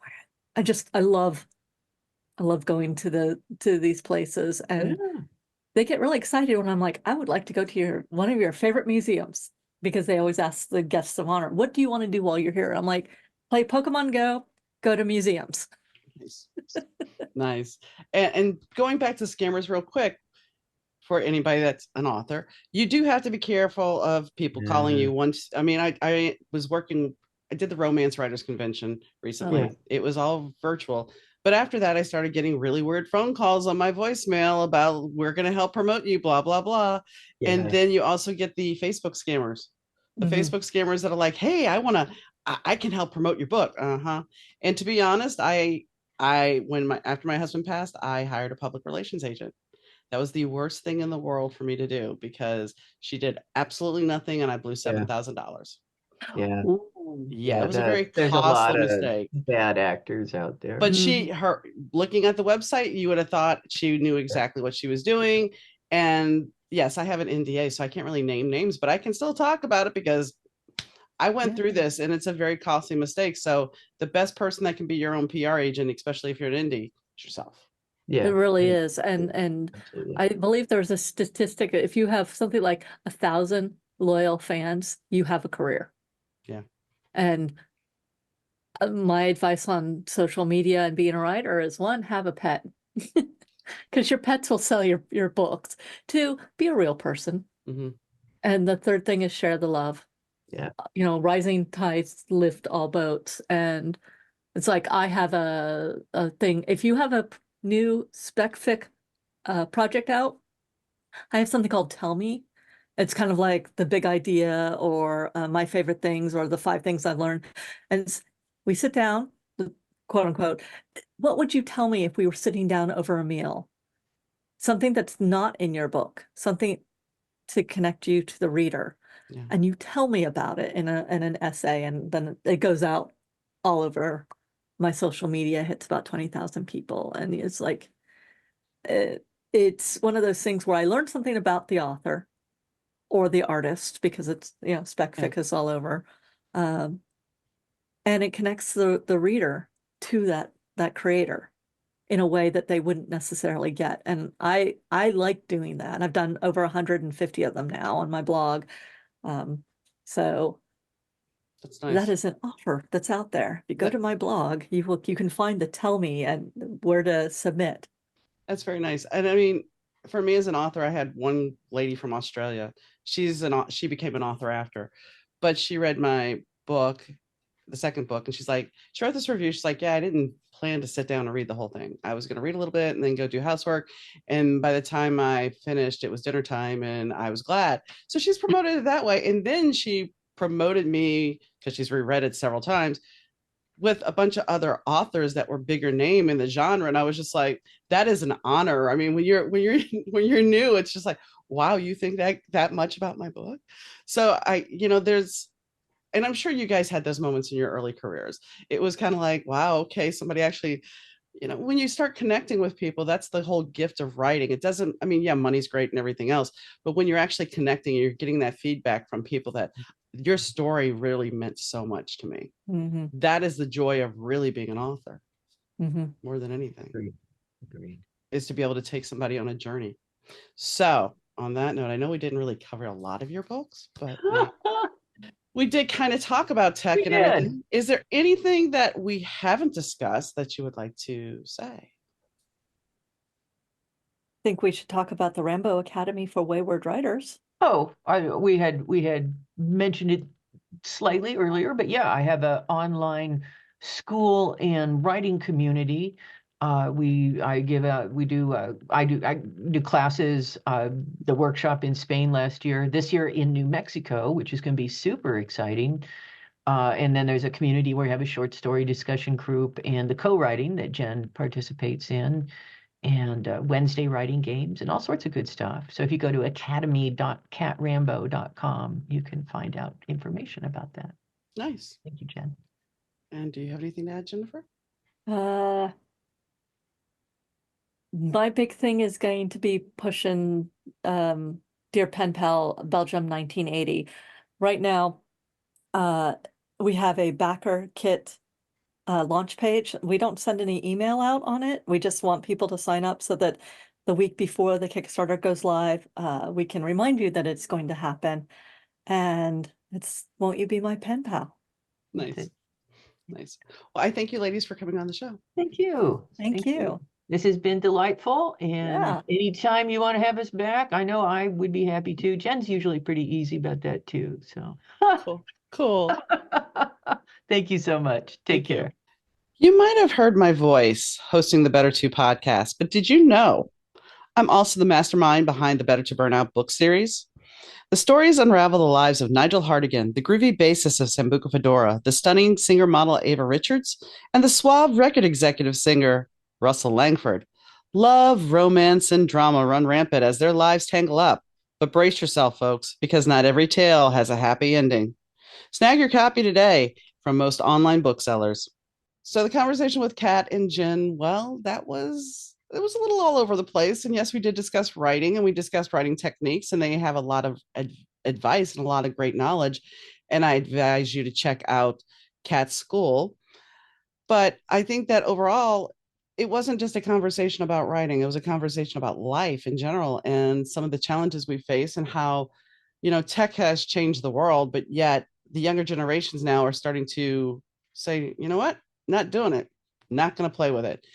my God. I love going to these places, and they get really excited when I'm like, I would like to go to one of your favorite museums, because they always ask the guests of honor, what do you want to do while you're here? I'm like, play Pokemon go to museums. Nice. And going back to scammers real quick, for anybody that's an author, you do have to be careful of people calling you once. I mean, I did the Romance Writers Convention recently. Oh. It was all virtual. But after that, I started getting really weird phone calls on my voicemail about, we're going to help promote you, blah, blah, blah. Yeah. And then you also get the Facebook scammers. The Facebook scammers that are like, hey, I can help promote your book. And to be honest, after my husband passed, I hired a public relations agent. That was the worst thing in the world for me to do, because she did absolutely nothing and I blew $7,000. Yeah. Yeah, it was a very costly mistake. Bad actors out there. But looking at the website, you would have thought she knew exactly what she was doing. And yes, I have an NDA, so I can't really name names, but I can still talk about it because I went through this, and it's a very costly mistake. So the best person that can be your own PR agent, especially if you're an indie, is yourself. Yeah, it really is. And absolutely. I believe there's a statistic, if you have something like 1,000 loyal fans, you have a career. Yeah. And my advice on social media and being a writer is, 1, have a pet, because your pets will sell your books. 2, be a real person. And the third thing is share the love. Yeah. Rising tides lift all boats. And it's like, I have a thing. If you have a new spec fic project out, I have something called Tell Me. It's kind of like the big idea, or my favorite things, or the 5 things I've learned. And we sit down, quote unquote, what would you tell me if we were sitting down over a meal? Something that's not in your book, something to connect you to the reader. Yeah. And you tell me about it in an essay, and then it goes out all over my social media, hits about 20,000 people. And it's like, it's one of those things where I learned something about the author or the artist, because it's, spec fic is all over. And it connects the reader to that creator. in a way that they wouldn't necessarily get. And I like doing that. I've done over 150 of them now on my blog. So That's that nice. is an offer that's out there. If you go That- to my blog, you can find the tell me and where to submit. That's very nice. And I mean, for me as an author, I had one lady from Australia. She became an author after, but she read my book, the second book, and she wrote this review. She's like, yeah, I didn't plan to sit down and read the whole thing. I was going to read a little bit and then go do housework. And by the time I finished, it was dinner time and I was glad. So she's promoted it that way. And then she promoted me because she's reread it several times with a bunch of other authors that were bigger name in the genre. And I was just like, that is an honor. I mean, when you're when you're new, it's just like, wow, you think that much about my book. So there's, and I'm sure you guys had those moments in your early careers. It was kind of like, wow, okay, somebody actually, when you start connecting with people, that's the whole gift of writing. It doesn't, I mean, yeah, money's great and everything else, but when you're actually connecting, you're getting that feedback from people that your story really meant so much to me. Mm-hmm. That is the joy of really being an author, more than anything. Agreed. Is to be able to take somebody on a journey. So on that note, I know we didn't really cover a lot of your books, but we did kind of talk about tech and everything. Is there anything that we haven't discussed that you would like to say? Think we should talk about the Rambo Academy for Wayward Writers. Oh, we had mentioned it slightly earlier, but yeah, I have an online school and writing community. I do classes, the workshop in Spain last year, this year in New Mexico, which is going to be super exciting. And then there's a community where you have a short story discussion group and the co-writing that Jen participates in, and Wednesday writing games and all sorts of good stuff. So if you go to academy.catrambo.com, you can find out information about that. Nice. Thank you, Jen. And do you have anything to add, Jennifer? My big thing is going to be pushing Dear Pen Pal Belgium 1980. Right now, we have a backer kit launch page. We don't send any email out on it. We just want people to sign up so that the week before the Kickstarter goes live, we can remind you that it's going to happen. And won't you be my pen pal? Nice. Nice. Well, I thank you ladies for coming on the show. Thank you. Thank you. This has been delightful. And Yeah. anytime you want to have us back, I know I would be happy to. Jen's usually pretty easy about that too. So Cool. Thank you so much. Take care. You might have heard my voice hosting the Better To podcast, but did you know I'm also the mastermind behind the Better To Burnout book series? The stories unravel the lives of Nigel Hartigan, the groovy bassist of Sambuca Fedora, the stunning singer-model Ava Richards, and the suave record executive singer Russell Langford. Love, romance, and drama run rampant as their lives tangle up. But brace yourself, folks, because not every tale has a happy ending. Snag your copy today from most online booksellers. So the conversation with Kat and Jen, well, it was a little all over the place. And yes, we did discuss writing and we discussed writing techniques, and they have a lot of advice and a lot of great knowledge. And I advise you to check out Kat's school. But I think that overall, it wasn't just a conversation about writing. It was a conversation about life in general and some of the challenges we face and how, tech has changed the world, but yet the younger generations now are starting to say, you know what? Not doing it, not going to play with it.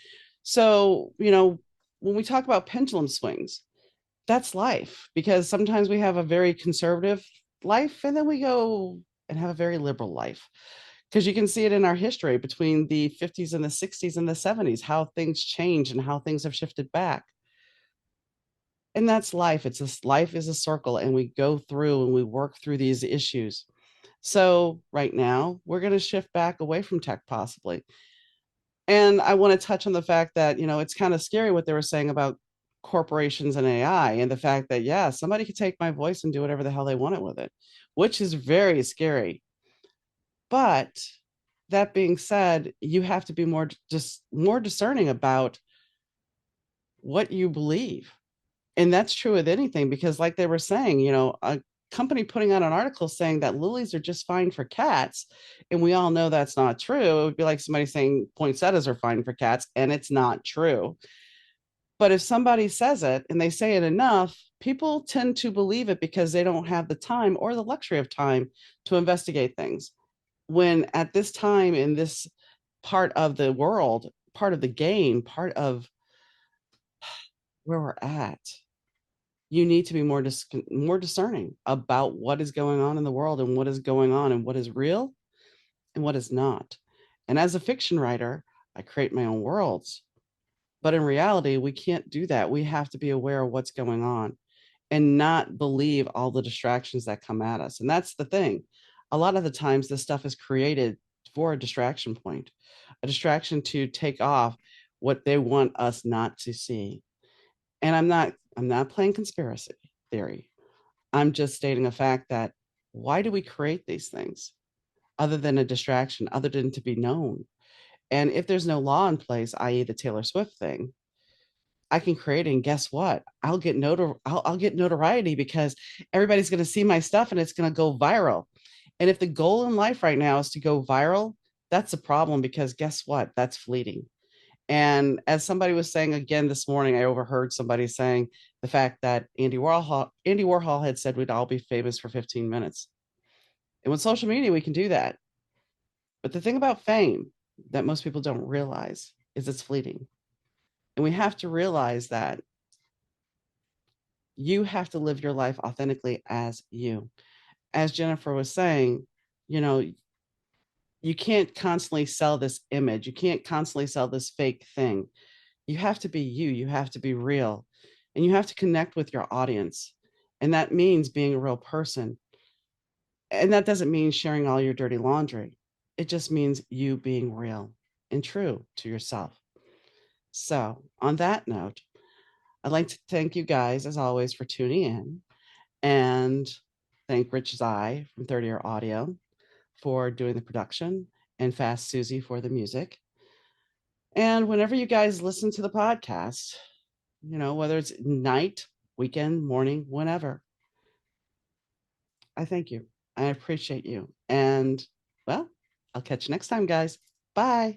So, when we talk about pendulum swings, that's life, because sometimes we have a very conservative life and then we go and have a very liberal life, because you can see it in our history between the 50s and the 60s and the 70s, how things change and how things have shifted back. And that's life. Life is a circle, and we go through and we work through these issues. So right now we're going to shift back away from tech possibly. And I want to touch on the fact that, it's kind of scary what they were saying about corporations and AI, and the fact that, yeah, somebody could take my voice and do whatever the hell they wanted with it, which is very scary. But that being said, you have to be more discerning about what you believe. And that's true with anything, because like they were saying, company putting out an article saying that lilies are just fine for cats, and we all know that's not true. It would be like somebody saying poinsettias are fine for cats, and it's not true. But if somebody says it and they say it enough, people tend to believe it because they don't have the time or the luxury of time to investigate things. When at this time in this part of the world, part of the game, part of where we're at, you need to be more discerning about what is going on in the world and what is going on and what is real and what is not. And as a fiction writer, I create my own worlds. But in reality, we can't do that. We have to be aware of what's going on and not believe all the distractions that come at us. And that's the thing. A lot of the times, this stuff is created for a distraction point, a distraction to take off what they want us not to see. And I'm not playing conspiracy theory. I'm just stating a fact that why do we create these things other than a distraction, other than to be known? And if there's no law in place, i.e. the Taylor Swift thing, I can create it, and guess what? I'll get notoriety because everybody's going to see my stuff and it's going to go viral. And if the goal in life right now is to go viral, that's a problem because guess what? That's fleeting. And as somebody was saying again this morning, I overheard somebody saying the fact that Andy Warhol had said we'd all be famous for 15 minutes. And with social media, we can do that. But the thing about fame that most people don't realize is it's fleeting. And we have to realize that you have to live your life authentically as you. As Jennifer was saying, you can't constantly sell this image. You can't constantly sell this fake thing. You have to be you. You have to be real. And you have to connect with your audience. And that means being a real person. And that doesn't mean sharing all your dirty laundry. It just means you being real and true to yourself. So, on that note, I'd like to thank you guys, as always, for tuning in, and thank Rich Zai from Third Ear Audio for doing the production, and Fast Susie for the music. And whenever you guys listen to the podcast, whether it's night, weekend, morning, whenever, I thank you. I appreciate you. And, well, I'll catch you next time, guys. Bye.